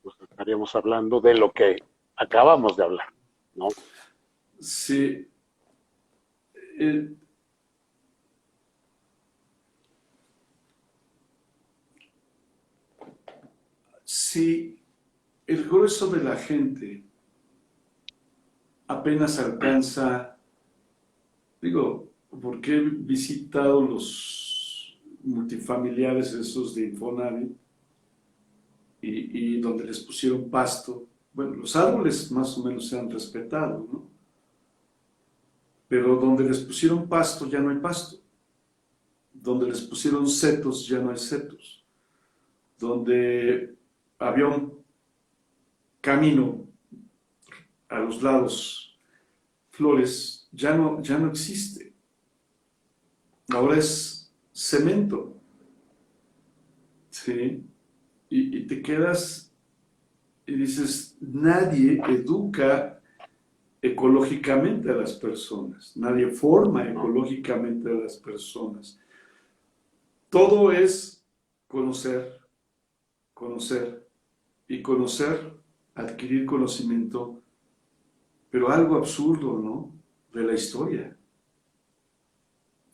B: pues estaríamos hablando de lo que acabamos de hablar, ¿no?
A: Sí, eh, si el grueso de la gente apenas alcanza, digo, porque he visitado los multifamiliares esos de Infonavit y donde les pusieron pasto, bueno, los árboles más o menos se han respetado, ¿no? Pero donde les pusieron pasto ya no hay pasto, donde les pusieron setos ya no hay setos, donde había un camino a los lados, flores, ya no existe. Ahora es cemento, ¿sí? Y te quedas y dices, nadie educa ecológicamente a las personas, nadie forma
B: ¿No?
A: ecológicamente a las personas. Todo es conocer, conocer y conocer, adquirir conocimiento, pero algo absurdo, ¿no? De la historia,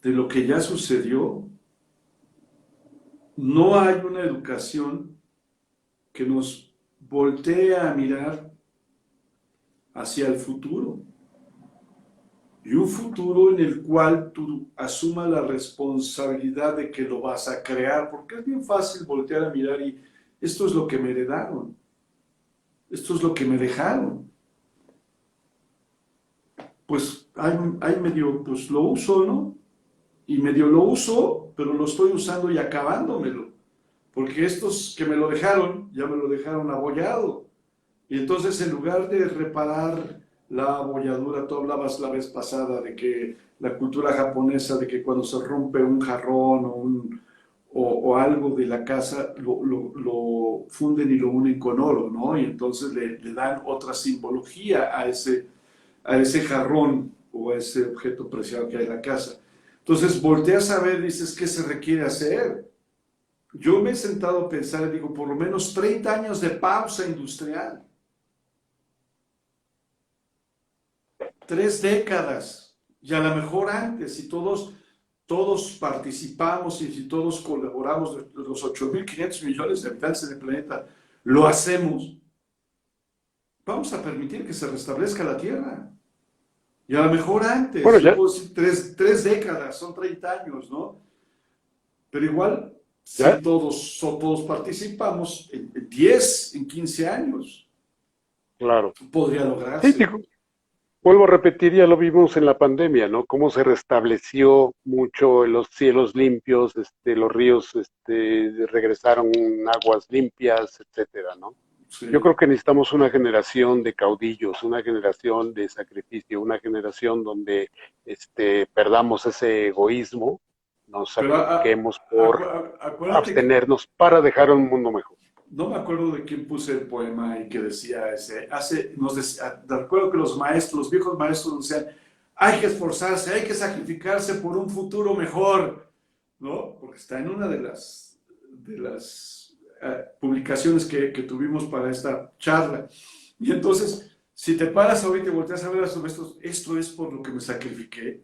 A: de lo que ya sucedió. No hay una educación que nos voltee a mirar hacia el futuro. Y un futuro en el cual tú asumas la responsabilidad de que lo vas a crear, porque es bien fácil voltear a mirar y esto es lo que me heredaron, esto es lo que me dejaron. Pues hay medio, pues lo uso, ¿no? Y medio lo uso, pero lo estoy usando y acabándomelo, porque estos que me lo dejaron, ya me lo dejaron abollado. Y entonces en lugar de reparar la abolladura, tú hablabas la vez pasada de que la cultura japonesa, de que cuando se rompe un jarrón o algo de la casa, lo funden y lo unen con oro, ¿no? Y entonces le dan otra simbología a ese jarrón o a ese objeto preciado que hay en la casa. Entonces volteas a ver y dices, ¿qué se requiere hacer? Yo me he sentado a pensar y digo, por lo menos 30 años de pausa industrial. 3 décadas, y a lo mejor antes, si todos participamos y si todos colaboramos, los 8.500 millones de habitantes en el planeta, lo hacemos, vamos a permitir que se restablezca la Tierra. Y a lo mejor
B: Bueno,
A: antes, yo
B: ya,
A: puedo decir 3 décadas, son 30 años, ¿no? Pero igual,
B: ya,
A: si todos participamos, en 10, en 15 años,
B: claro.
A: podría
B: Sí,
A: lograrse.
B: digo, vuelvo a repetir, ya lo vimos en la pandemia, ¿no? Cómo se restableció mucho los cielos limpios, los ríos, regresaron aguas limpias, etcétera, ¿no? Yo
A: Sí.
B: creo que necesitamos una generación de caudillos, una generación de sacrificio, una generación donde, perdamos ese egoísmo, nos
A: Pero
B: sacrifiquemos por
A: acuérdate que
B: abstenernos para dejar un mundo mejor.
A: no me acuerdo de quién puse el poema y que decía recuerdo que los maestros, los viejos maestros decían, hay que esforzarse, hay que sacrificarse por un futuro mejor, ¿no? Porque está en una de las publicaciones que tuvimos para esta charla. Y entonces, si te paras ahorita y volteas a ver a sus maestros, esto es por lo que me sacrifiqué,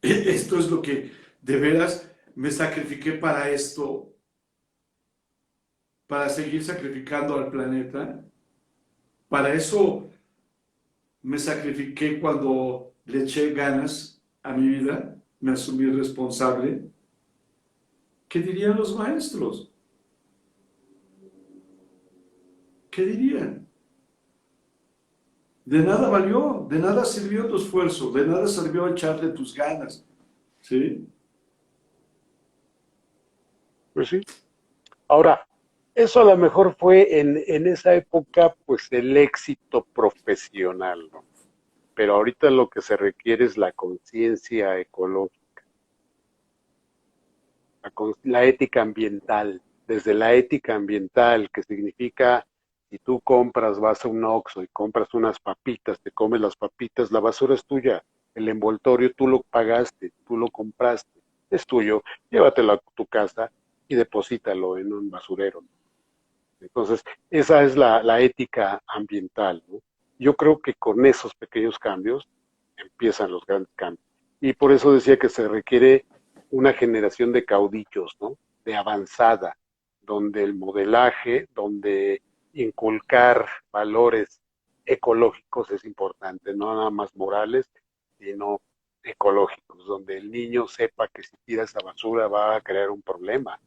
A: esto es lo que de veras me sacrifiqué para esto, para seguir sacrificando al planeta. Para eso me sacrifiqué cuando le eché ganas a mi vida, me asumí responsable. ¿Qué dirían los maestros? ¿Qué dirían? De nada valió, de nada sirvió tu esfuerzo, de nada sirvió echarle tus ganas. ¿Sí?
B: Pues sí. Ahora, eso a lo mejor fue en esa época, pues el éxito profesional, ¿no? Pero ahorita lo que se requiere es la conciencia ecológica, la ética ambiental. Desde la ética ambiental, que significa, si tú compras, vas a un Oxxo y compras unas papitas, te comes las papitas, la basura es tuya. el envoltorio tú lo pagaste, tú lo compraste, es tuyo, llévatelo a tu casa y deposítalo en un basurero. Entonces, esa es la ética ambiental, ¿no? Yo creo que con esos pequeños cambios empiezan los grandes cambios. Y por eso decía que se requiere una generación de caudillos, ¿no? De avanzada, donde el modelaje, donde inculcar valores ecológicos es importante, no nada más morales, sino ecológicos, donde el niño sepa que si tira esa basura va a crear un problema,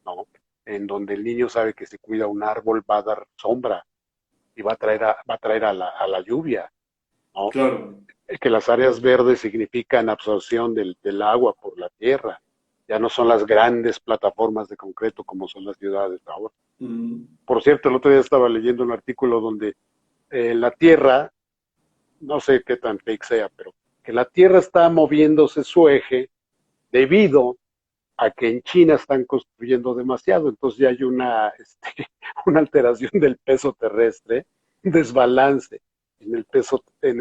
B: ¿no? En donde el niño sabe que si cuida un árbol va a dar sombra y va a traer a la lluvia, ¿no?
A: Claro.
B: Que las áreas verdes significan absorción del agua por la tierra, ya no son las grandes plataformas de concreto como son las ciudades ahora.
A: Mm.
B: Por cierto, el otro día estaba leyendo un artículo donde la tierra, no sé qué tan fake sea, pero que la tierra está moviéndose su eje debido a que en China están construyendo demasiado, entonces ya hay una alteración del peso terrestre, un desbalance en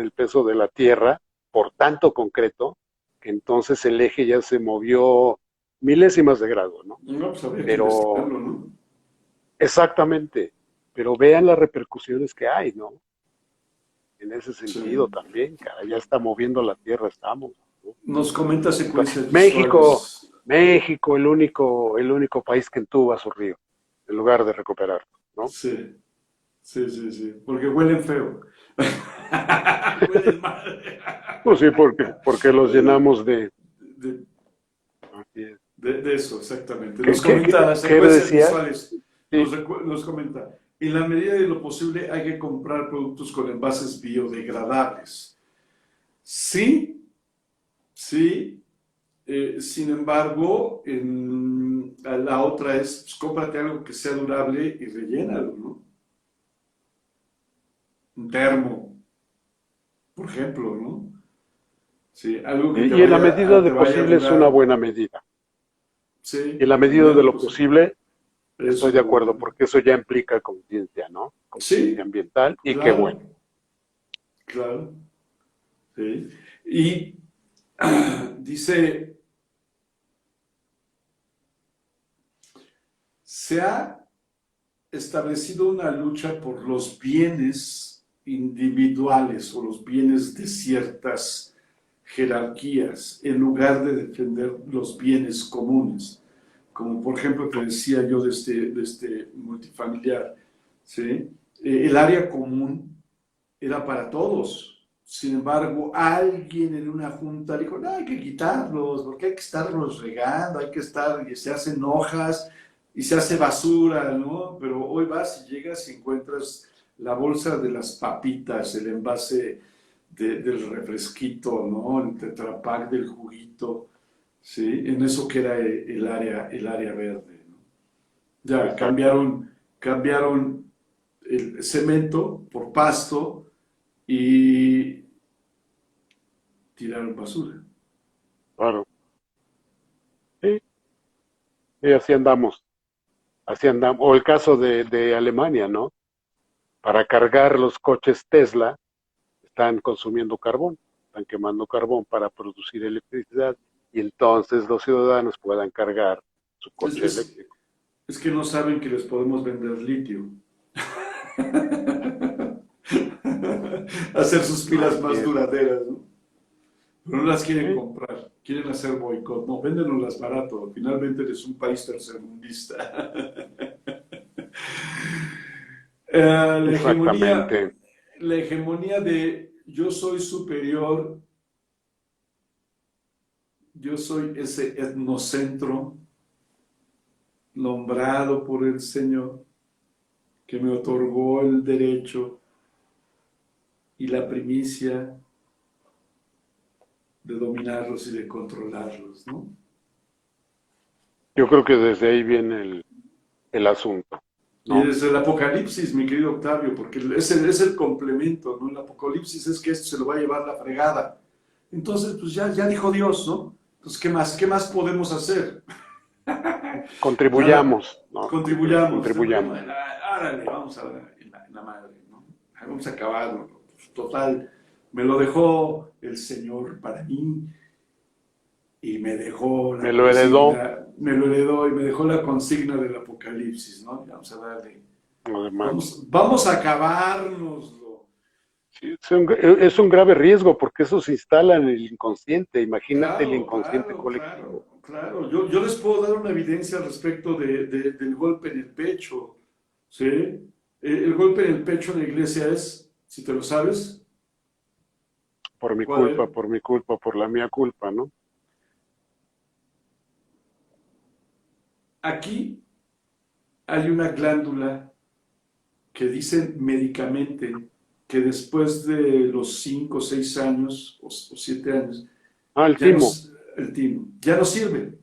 B: el peso de la Tierra por tanto concreto, que entonces el eje ya se movió milésimas de grado, ¿no?
A: No, pues habría que
B: Pero,
A: investigarlo, ¿no?
B: exactamente, pero vean las repercusiones que hay, ¿no? En ese sentido
A: Sí.
B: también, cara, ya está moviendo la Tierra, estamos, ¿no?
A: Nos comenta secuencias
B: México,
A: visuales.
B: México, el único país que entuba su río, en lugar de recuperarlo, ¿no?
A: Sí, sí, sí, sí. Porque huelen feo. Huelen mal.
B: Pues sí, porque los llenamos de...
A: De,
B: Así es.
A: de eso, exactamente.
B: ¿Qué,
A: Nos comenta las
B: qué
A: secuencias
B: decías?
A: visuales.
B: Sí,
A: Nos comenta. En la medida de lo posible hay que comprar productos con envases biodegradables. Sí, sí. Sin embargo, la otra es, pues, cómprate algo que sea durable y rellénalo, ¿no? Un termo, por ejemplo, ¿no? Sí, algo que
B: y en la medida
A: te
B: de
A: vaya a
B: posible es una
A: durar.
B: buena medida. Y en
A: Sí,
B: la
A: en la medida
B: medida
A: de
B: de
A: lo
B: lo
A: posible.
B: posible,
A: Eso
B: estoy
A: es
B: de
A: lo
B: acuerdo,
A: bueno.
B: porque eso ya implica conciencia, ¿no? Conciencia
A: Sí,
B: ambiental, y qué bueno.
A: claro, claro. Sí. Y dice, se ha establecido una lucha por los bienes individuales o los bienes de ciertas jerarquías en lugar de defender los bienes comunes. Como por ejemplo te decía yo de este multifamiliar, ¿sí? El área común era para todos. Sin embargo, alguien en una junta dijo, no, hay que quitarlos, porque hay que estarlos regando, hay que estar, y se hacen hojas y se hace basura, ¿no? Pero hoy vas y llegas y encuentras la bolsa de las papitas, el envase del refresquito, ¿no? El Tetra Pak del juguito, ¿sí? En eso que era el área verde, ¿no? Ya
B: Exacto,
A: cambiaron el cemento por pasto y tiraron basura.
B: claro. Sí, y así andamos, así andamos. O el caso de Alemania, ¿no? Para cargar los coches Tesla, están consumiendo carbón, están quemando carbón para producir electricidad y entonces los ciudadanos puedan cargar su
A: Es,
B: coche
A: es,
B: eléctrico.
A: es que no saben que les podemos vender litio. Hacer sus pilas
B: Así
A: más
B: es.
A: duraderas, ¿no? Pero no las quieren
B: Sí,
A: comprar, quieren hacer boicot. No, véndenoslas barato. Finalmente eres un país tercermundista. La hegemonía,
B: exactamente.
A: la hegemonía de yo soy superior, yo soy ese etnocentro nombrado por el Señor que me otorgó el derecho y la primicia de dominarlos y de controlarlos, ¿no?
B: Yo creo que desde ahí viene el asunto,
A: Y
B: ¿no?
A: desde el Apocalipsis, mi querido Octavio, porque es el complemento, ¿no? El Apocalipsis es que esto se lo va a llevar la fregada. Entonces, pues ya dijo Dios, ¿no? Entonces, ¿qué más podemos hacer? Nada,
B: Contribuyamos, ¿no?
A: contribuyamos,
B: Contribuyamos.
A: árale, vamos a en la madre, ¿no? Vamos a acabar, ¿no? Pues, total, Me lo dejó el Señor para mí y me dejó la
B: Me lo heredó,
A: consigna, me lo heredó y me dejó la consigna del Apocalipsis, ¿no? Vamos a darle,
B: además.
A: vamos a acabárnoslo.
B: Sí, es un grave riesgo porque eso se instala en el inconsciente. Imagínate el
A: Claro,
B: inconsciente
A: claro,
B: colectivo.
A: claro, claro. Yo les puedo dar una evidencia al respecto del golpe en el pecho, ¿sí? El golpe en el pecho en la iglesia es, si te lo sabes, ¿cuál es?
B: Por mi culpa, por la mía culpa, ¿no?
A: Aquí hay una glándula que dice médicamente que después de los 5 o 6 años o 7 años,
B: Ah, el
A: ya no,
B: timo,
A: el timo, ya no sirve,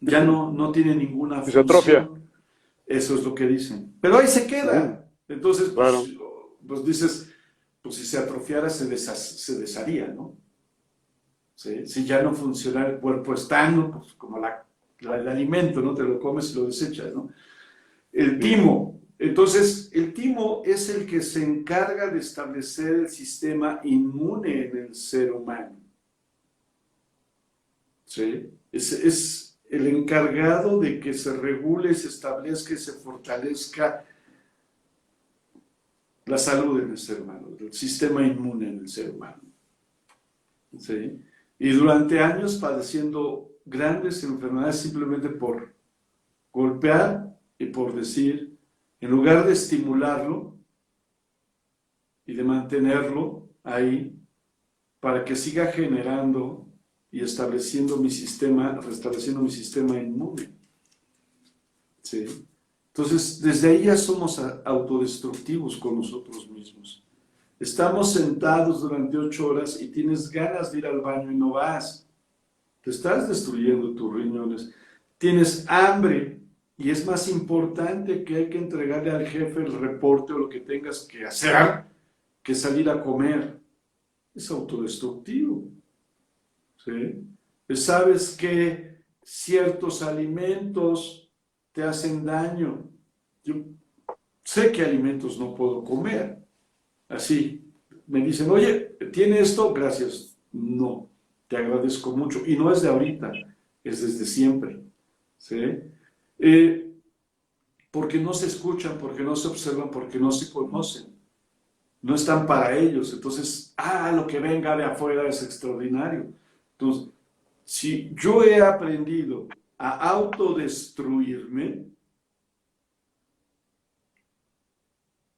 A: ya
B: ujú,
A: no tiene ninguna
B: disotrofia,
A: función. Eso es lo que dicen. Pero ahí se
B: ujú,
A: queda. Entonces,
B: claro.
A: pues dices, pues si se atrofiara se desharía, ¿no? ¿Sí? Si ya no funciona el cuerpo estando, pues como el alimento, ¿no? Te lo comes y lo desechas, ¿no? El
B: Sí.
A: timo. Entonces, el timo es el que se encarga de establecer el sistema inmune en el ser humano. ¿Sí? Es el encargado de que se regule, se establezca y se fortalezca la salud en el ser humano, el sistema inmune en el ser humano. ¿Sí? Y durante años padeciendo grandes enfermedades simplemente por golpear y por decir, en lugar de estimularlo y de mantenerlo ahí para que siga generando y estableciendo mi sistema, restableciendo mi sistema inmune. ¿Sí? Entonces, desde ahí ya somos autodestructivos con nosotros mismos. Estamos sentados durante 8 horas y tienes ganas de ir al baño y no vas. Te estás destruyendo tus riñones. Tienes hambre y es más importante que hay que entregarle al jefe el reporte o lo que tengas que hacer que salir a comer. Es autodestructivo. ¿Sí? Sabes que ciertos alimentos te hacen daño. Yo sé qué alimentos no puedo comer. Así, me dicen, oye, ¿tiene esto? Gracias. No, te agradezco mucho. Y no es de ahorita, es desde siempre. ¿Sí? Eh, porque no se escuchan, porque no se observan, porque no se conocen. No están para ellos. Entonces, lo que venga de afuera es extraordinario. Entonces, si yo he aprendido a autodestruirme,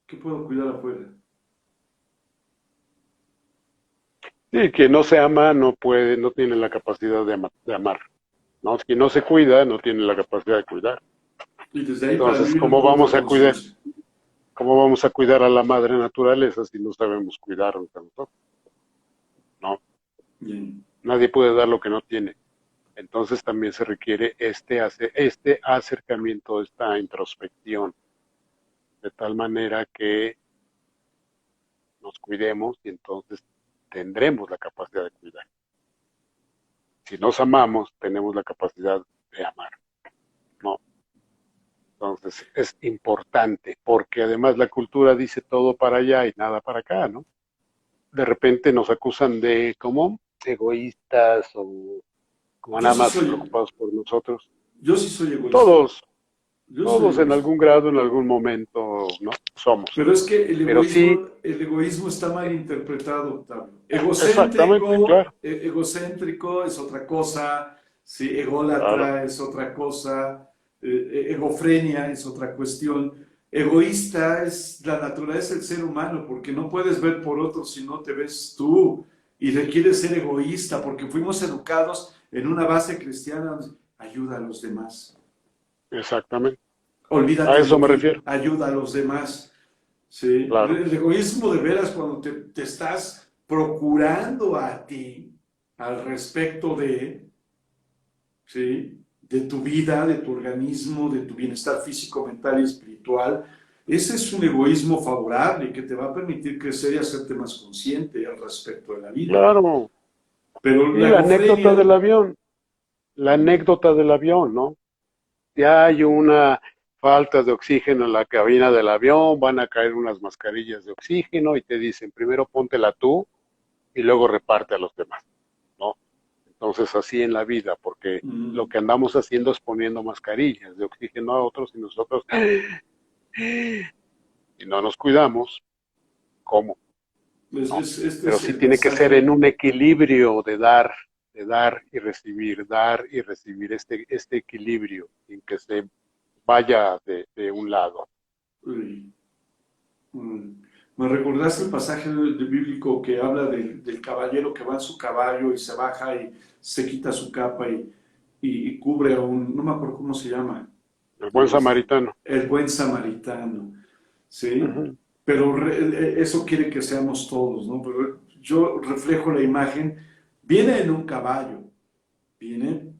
A: ¿qué puedo cuidar afuera?
B: Sí, quien no se ama no puede, no tiene la capacidad de amar, ¿no? Quien no se cuida no tiene la capacidad de cuidar.
A: Y desde ahí para
B: Entonces,
A: mí viene un punto de conciencia.
B: cómo vamos a cuidar a la madre naturaleza si no sabemos cuidarnos a nosotros? No,
A: Bien.
B: nadie puede dar lo que no tiene. Entonces también se requiere este acercamiento, esta introspección, de tal manera que nos cuidemos y entonces tendremos la capacidad de cuidar. Si nos amamos, tenemos la capacidad de amar, ¿no? Entonces es importante, porque además la cultura dice todo para allá y nada para acá, ¿no? De repente nos acusan de como egoístas o como
A: Yo
B: nada
A: sí
B: más
A: soy,
B: preocupados por nosotros.
A: yo sí soy egoísta.
B: Todos,
A: Yo soy
B: todos en
A: egoísta.
B: algún grado, en algún momento, ¿no? Somos.
A: Pero es que
B: Pero sí,
A: el egoísmo está mal interpretado, Octavio.
B: exactamente, claro,
A: Egocéntrico es otra cosa, sí,
B: claro.
A: ególatra es otra cosa, egofrenia es otra cuestión. Egoísta es la naturaleza del ser humano, porque no puedes ver por otros si no te ves tú. Y requiere ser egoísta, porque fuimos educados en una base cristiana, ayuda a los demás.
B: Exactamente. A
A: Olvídate
B: eso
A: de
B: me
A: ti,
B: refiero.
A: ayuda a los demás. ¿Sí?
B: Claro.
A: El egoísmo de veras cuando te estás procurando a ti al respecto de, ¿sí? De tu vida, de tu organismo, de tu bienestar físico, mental y espiritual. Ese es un egoísmo favorable que te va a permitir crecer y hacerte más consciente al respecto de la vida.
B: Claro.
A: Pero
B: Y
A: la
B: la anécdota
A: egofrenia,
B: del avión, la anécdota del avión, ¿no? Ya hay una faltas de oxígeno en la cabina del avión, van a caer unas mascarillas de oxígeno y te dicen, primero póntela tú y luego reparte a los demás, ¿no? Entonces así en la vida, porque lo
A: Mm.
B: que andamos haciendo es poniendo mascarillas de oxígeno a otros y nosotros, y no nos cuidamos, ¿cómo? ¿No?
A: Este
B: Pero
A: es
B: sí
A: el
B: tiene que ser en
A: mensaje.
B: un equilibrio de dar y recibir este equilibrio, en que se vaya de un lado.
A: Uy, mm. Me recordaste el pasaje bíblico que habla del caballero que va en su caballo y se baja y se quita su capa y cubre a un, no me acuerdo cómo se llama,
B: El buen
A: este,
B: samaritano.
A: el buen samaritano, ¿sí?
B: Ujú.
A: Pero eso quiere que seamos todos, ¿no? Pero yo reflejo la imagen, viene en un caballo, viene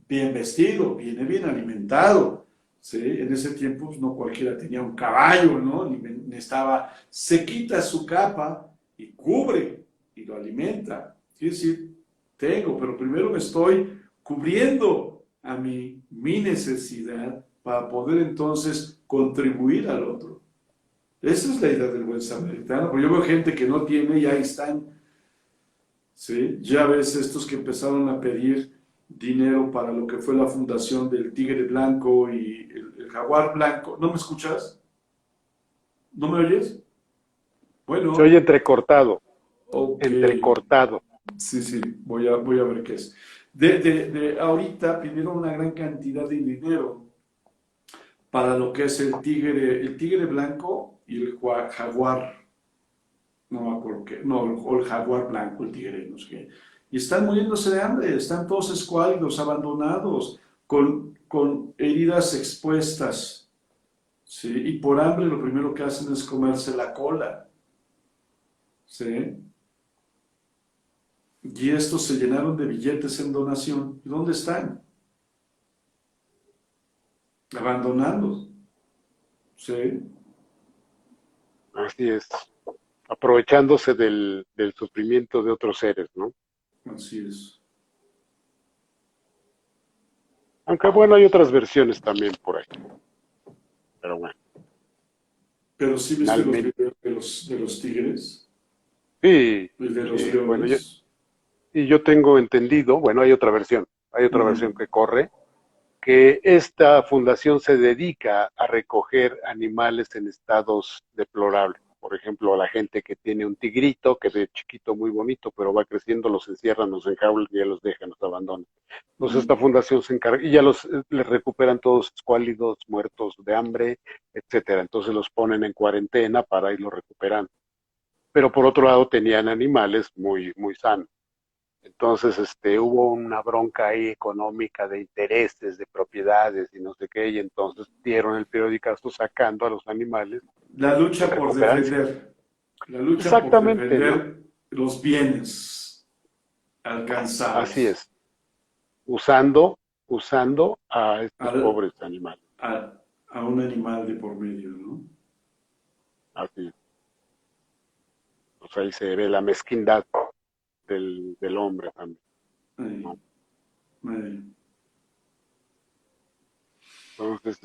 A: bien vestido, viene bien alimentado, ¿sí? En ese tiempo pues, no cualquiera tenía un caballo, ¿no? Ni estaba, se quita su capa y cubre y lo alimenta. Quiere decir, tengo, pero primero me estoy cubriendo a mi necesidad para poder entonces contribuir al otro. Esa es la idea del buen samaritano, porque yo veo gente que no tiene y ahí están, ¿sí? Ya ves estos que empezaron a pedir dinero para lo que fue la fundación del Tigre Blanco y el Jaguar Blanco. ¿No me escuchas? ¿No me oyes?
B: Se oye
A: Bueno,
B: entrecortado,
A: ok.
B: entrecortado.
A: Sí, sí, voy a ver qué es. Ahorita pidieron una gran cantidad de dinero para lo que es el tigre blanco y el jaguar. No me acuerdo qué, no, o el jaguar blanco, el tigre, no sé qué. Y están muriéndose de hambre, están todos escuálidos, abandonados, con heridas expuestas, ¿sí? Y por hambre lo primero que hacen es comerse la cola, ¿sí? Y estos se llenaron de billetes en donación. ¿Y dónde están? Abandonados, ¿sí?
B: Así es. Aprovechándose del sufrimiento de otros seres, ¿no?
A: Así es.
B: Aunque bueno, hay otras versiones también por ahí. Pero bueno,
A: Pero sí viste los
B: finalmente,
A: videos de los tigres
B: sí,
A: y de los
B: sí, bueno,
A: leones.
B: yo tengo entendido, bueno, hay otra versión
A: Mm.
B: que corre, que esta fundación se dedica a recoger animales en estados deplorables. Por ejemplo, a la gente que tiene un tigrito, que de chiquito muy bonito, pero va creciendo, los encierran, los enjaulan y ya los dejan, los abandonan. Entonces esta
A: Mm.
B: fundación se encarga y ya les recuperan todos escuálidos, muertos de hambre, etcétera. Entonces los ponen en cuarentena para irlos recuperando. Pero por otro lado tenían animales muy, muy sanos. Entonces, hubo una bronca ahí económica de intereses, de propiedades y no sé qué, y entonces dieron el periodicazo sacando a los animales
A: La
B: y
A: lucha por
B: recuperándose.
A: defender, la lucha por
B: Exactamente, ¿no?
A: defender los bienes
B: Así
A: alcanzables
B: es. Usando a estos
A: al,
B: pobres animales.
A: a un animal de por medio, ¿no?
B: Así es. Pues ahí se ve la mezquindad del hombre también,
A: Ay,
B: ¿no?
A: ay.
B: Entonces,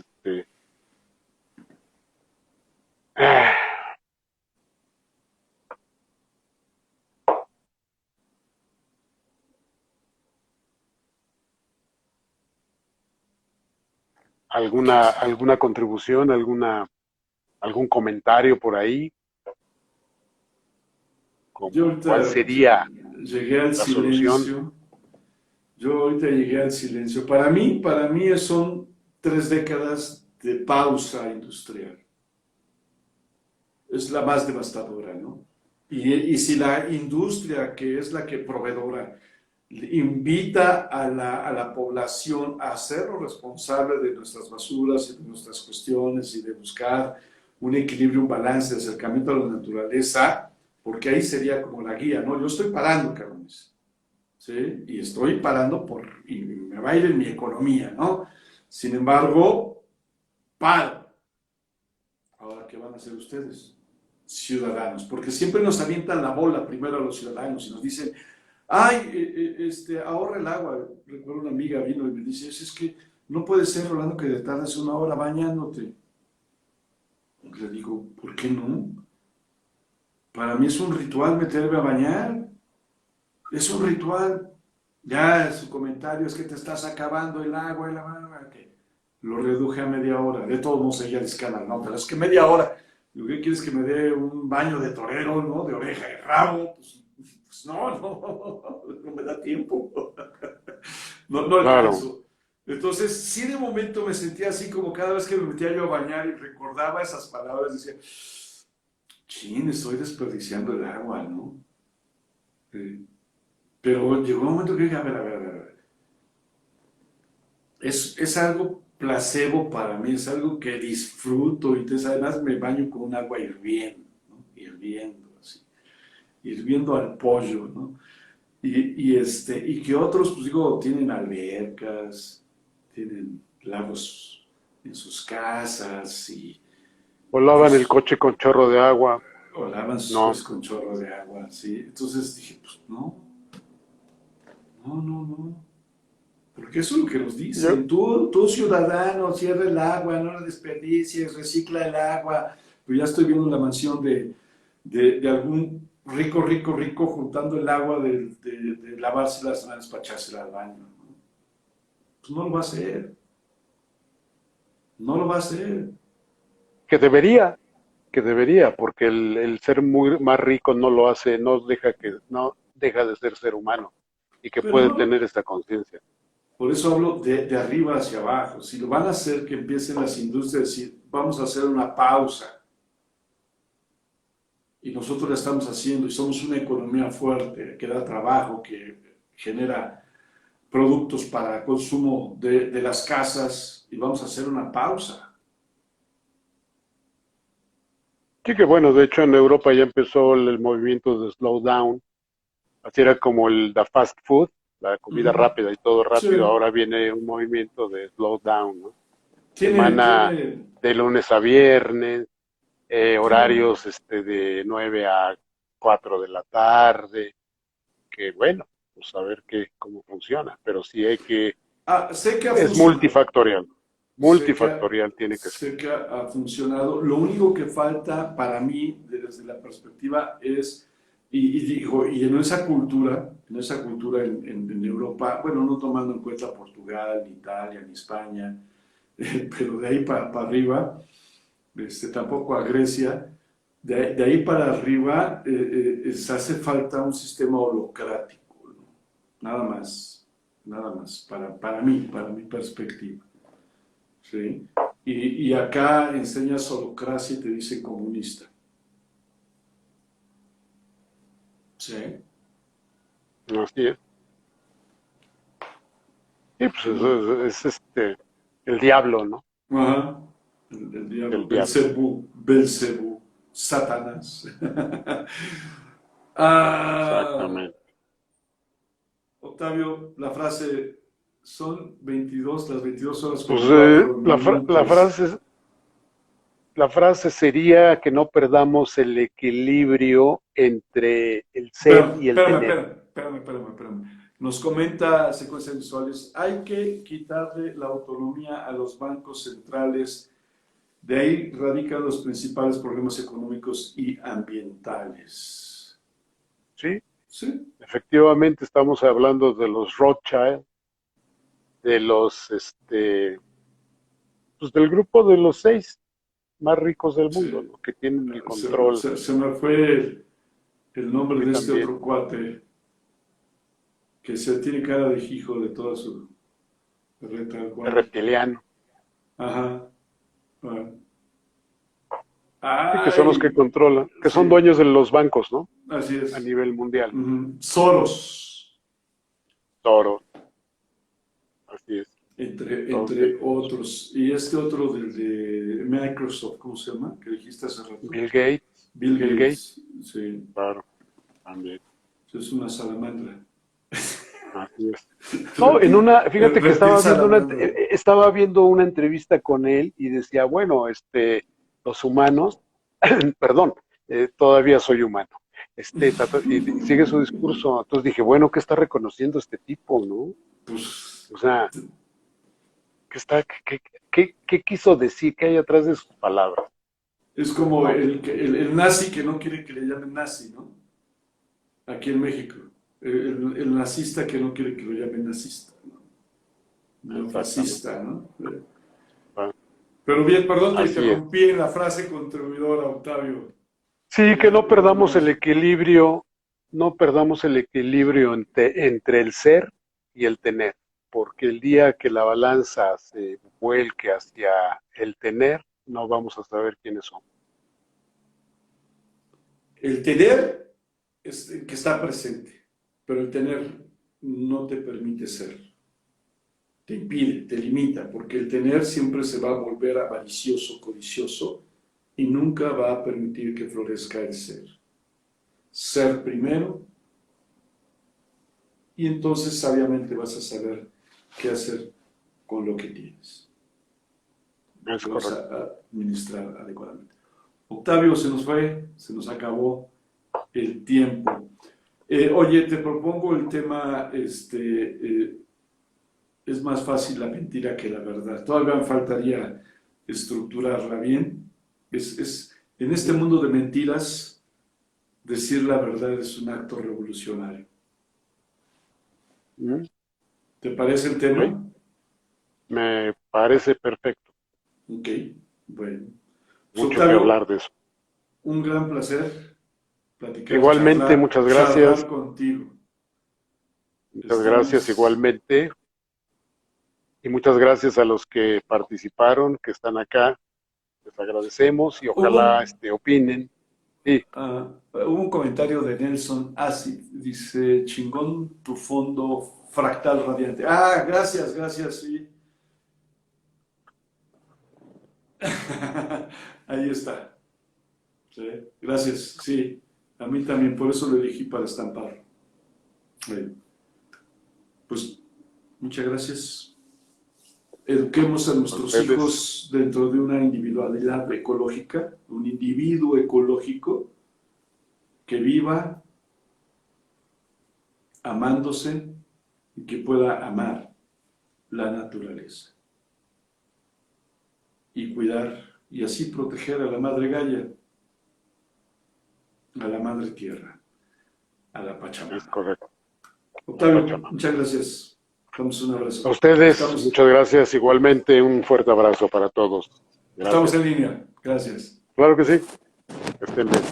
B: alguna contribución, algún comentario por ahí,
A: Yo
B: como cuál
A: ahorita
B: sería
A: llegué al
B: la solución.
A: silencio, yo ahorita llegué al silencio. Para mí son 3 décadas de pausa industrial. Es la más devastadora, ¿no? Y si la industria, que es la que proveedora, invita a la población a hacerlo responsable de nuestras basuras y de nuestras cuestiones y de buscar un equilibrio, un balance, de acercamiento a la naturaleza, porque ahí sería como la guía, ¿no? Yo estoy parando, cabrones, ¿sí? Y estoy parando y me va a ir en mi economía, ¿no? Sin embargo, paro. Ahora, ¿qué van a hacer ustedes? Ciudadanos, porque siempre nos avientan la bola primero a los ciudadanos y nos dicen, ay, ahorra el agua. Recuerdo una amiga vino y me dice, es que no puede ser, Rolando, que te tardes 1 hora bañándote. Le digo, ¿por qué no? Para mí es un ritual meterme a bañar. Es un ritual. Ya su comentario es que te estás acabando el agua y la agua. Que lo reduje a media hora. De todos modos, ella escala, no, pero es que media hora. Digo, ¿qué quieres que me dé un baño de torero, no? De oreja y rabo. Pues no, no me da tiempo. No
B: Claro.
A: alcanzo. Entonces, sí de momento me sentía así como cada vez que me metía yo a bañar y recordaba esas palabras, decía, chin, estoy desperdiciando el agua, ¿no? Pero llegó un momento que dije, a ver. Es algo placebo para mí, es algo que disfruto y entonces además me baño con un agua hirviendo, ¿no? Hirviendo, así, hirviendo al pollo, ¿no? Y que otros, pues digo, tienen albercas, tienen lagos en sus casas y
B: O lavan el
A: pues
B: coche con chorro de agua.
A: o lavan sus
B: No.
A: cosas con chorro de agua, ¿sí? Entonces dije, pues no, porque eso es lo que nos
B: Yo,
A: dicen. Tú ciudadano, cierra el agua, no la desperdicies, recicla el agua. Pero ya estoy viendo la mansión de algún rico juntando el agua de lavarse las manos para echársela al baño, ¿no? Pues no lo va a hacer, no lo va a hacer.
B: que debería, porque el ser muy más rico no lo hace, no deja de ser humano y que
A: Pero
B: puede
A: no,
B: tener esta conciencia.
A: por eso hablo de arriba hacia abajo. Si lo van a hacer, que empiecen las industrias a decir, vamos a hacer una pausa. Y nosotros la estamos haciendo y somos una economía fuerte que da trabajo, que genera productos para consumo de las casas y vamos a hacer una pausa.
B: Sí que bueno, de hecho en Europa ya empezó el movimiento de slow down, así era como the fast food, la comida
A: Ujú.
B: rápida y todo
A: Sí,
B: rápido, ahora viene un movimiento de slow down, ¿no?
A: tiene,
B: Semana
A: tiene,
B: de lunes a viernes,
A: tiene,
B: horarios de 9 a 4 de la tarde, que bueno, pues a ver cómo funciona, pero sí
A: sé que ha
B: es
A: funcionado,
B: multifactorial tiene que ser.
A: sé que ha funcionado. Lo único que falta para mí, desde la perspectiva, es, digo, y en esa cultura en Europa, bueno, no tomando en cuenta Portugal, ni Italia, ni España, pero de ahí para arriba, tampoco a Grecia, de ahí para arriba se hace falta un sistema holocrático, ¿no? Nada más, para mi perspectiva. ¿Sí? Y acá enseñas holocracia y te dice comunista. ¿Sí?
B: Así es. Sí, pues
A: ¿No?
B: el diablo, ¿no?
A: Ajá. El diablo,
B: El diablo.
A: Belcebú, Satanás. Ah,
B: Exactamente.
A: Octavio, la frase son 22, las 22 horas
B: Pues
A: con 4 minutos.
B: la frase sería que no perdamos el equilibrio entre el ser y el tener.
A: Espérame. Nos comenta Secuencias Visuales, hay que quitarle la autonomía a los bancos centrales. De ahí radican los principales problemas económicos y ambientales.
B: Sí,
A: ¿Sí?
B: efectivamente estamos hablando de los Rothschild, de pues del grupo de los 6 más ricos del mundo,
A: Sí.
B: ¿no? Que tienen el control.
A: Se me fue el
B: A
A: nombre
B: mí
A: de este
B: también.
A: otro cuate que se tiene cara de hijo de toda su reta al
B: El
A: cual.
B: reptiliano.
A: Ajá. Bueno.
B: Sí, que son los que
A: Ay,
B: controlan, que son
A: sí,
B: dueños de los bancos, ¿no?
A: así
B: A
A: es.
B: nivel mundial.
A: Soros,
B: Toro, así es. Todos
A: entre
B: ellos.
A: otros. Y este otro del de Microsoft, ¿cómo se llama? Que dijiste hace rato.
B: Bill Gates,
A: Bill
B: Bill Gates,
A: Gates, sí,
B: claro, también.
A: es una salamandra.
B: Así es. No,
A: El
B: fíjate que
A: reptil salamandra.
B: estaba viendo una entrevista con él y decía, bueno, los humanos, perdón, todavía soy humano. Y sigue su discurso. Entonces dije, bueno, ¿qué está reconociendo este tipo, no?
A: Pues
B: O sea, ¿Qué quiso decir? ¿Qué hay atrás de sus palabras?
A: Es como el nazi que no quiere que le llamen nazi, ¿no? Aquí en México. El nazista que no quiere que lo llamen nazista, ¿no? El fascista, ¿no?
B: Ah,
A: Pero bien, perdón, te
B: así es.
A: interrumpí en la frase contribuidora, Octavio.
B: Sí, que no perdamos el equilibrio, no perdamos el equilibrio entre el ser y el tener, porque el día que la balanza se vuelque hacia el tener, no vamos a saber quiénes somos.
A: El tener es el que está presente, pero el tener no te permite ser. Te impide, te limita, porque el tener siempre se va a volver avaricioso, codicioso, y nunca va a permitir que florezca el ser. Ser primero, y entonces sabiamente vas a saber qué hacer con lo que tienes.
B: Es
A: Lo vas
B: correcto.
A: a administrar adecuadamente. Octavio, se nos fue, se nos acabó el tiempo. Oye, te propongo el tema, es más fácil la mentira que la verdad. Todavía me faltaría estructurarla bien. En este mundo de mentiras, decir la verdad es un acto revolucionario.
B: ¿Mm?
A: ¿Te parece el
B: Ok.
A: tema?
B: Me parece perfecto.
A: Ok, bueno. Pues,
B: Mucho que
A: Octavio,
B: hablar de eso.
A: un gran placer platicar,
B: Igualmente, muchas gracias.
A: charlar contigo.
B: Muchas gracias
A: Estamos,
B: igualmente. Y muchas gracias a los que participaron, que están acá. Les agradecemos y ojalá
A: hubo,
B: opinen. Sí,
A: hubo un comentario de Nelson Así, dice, chingón tu fondo fractal radiante. Ah, gracias, gracias, sí. Ahí está. Sí, gracias, sí. A mí también, por eso lo elegí para estampar. Bueno, pues muchas gracias. Eduquemos a
B: a
A: nuestros
B: ustedes.
A: hijos dentro de una individualidad ecológica, un individuo ecológico que viva amándose y que pueda amar la naturaleza y cuidar y así proteger a la madre Gaia, a la madre tierra, a la
B: Es
A: Pachamama.
B: correcto.
A: Octavio, muchas gracias. Damos un
B: A
A: abrazo.
B: ustedes, muchas gracias. Igualmente, un fuerte abrazo para todos.
A: Estamos
B: Gracias.
A: en línea. Gracias.
B: Claro que sí. Que estén bien.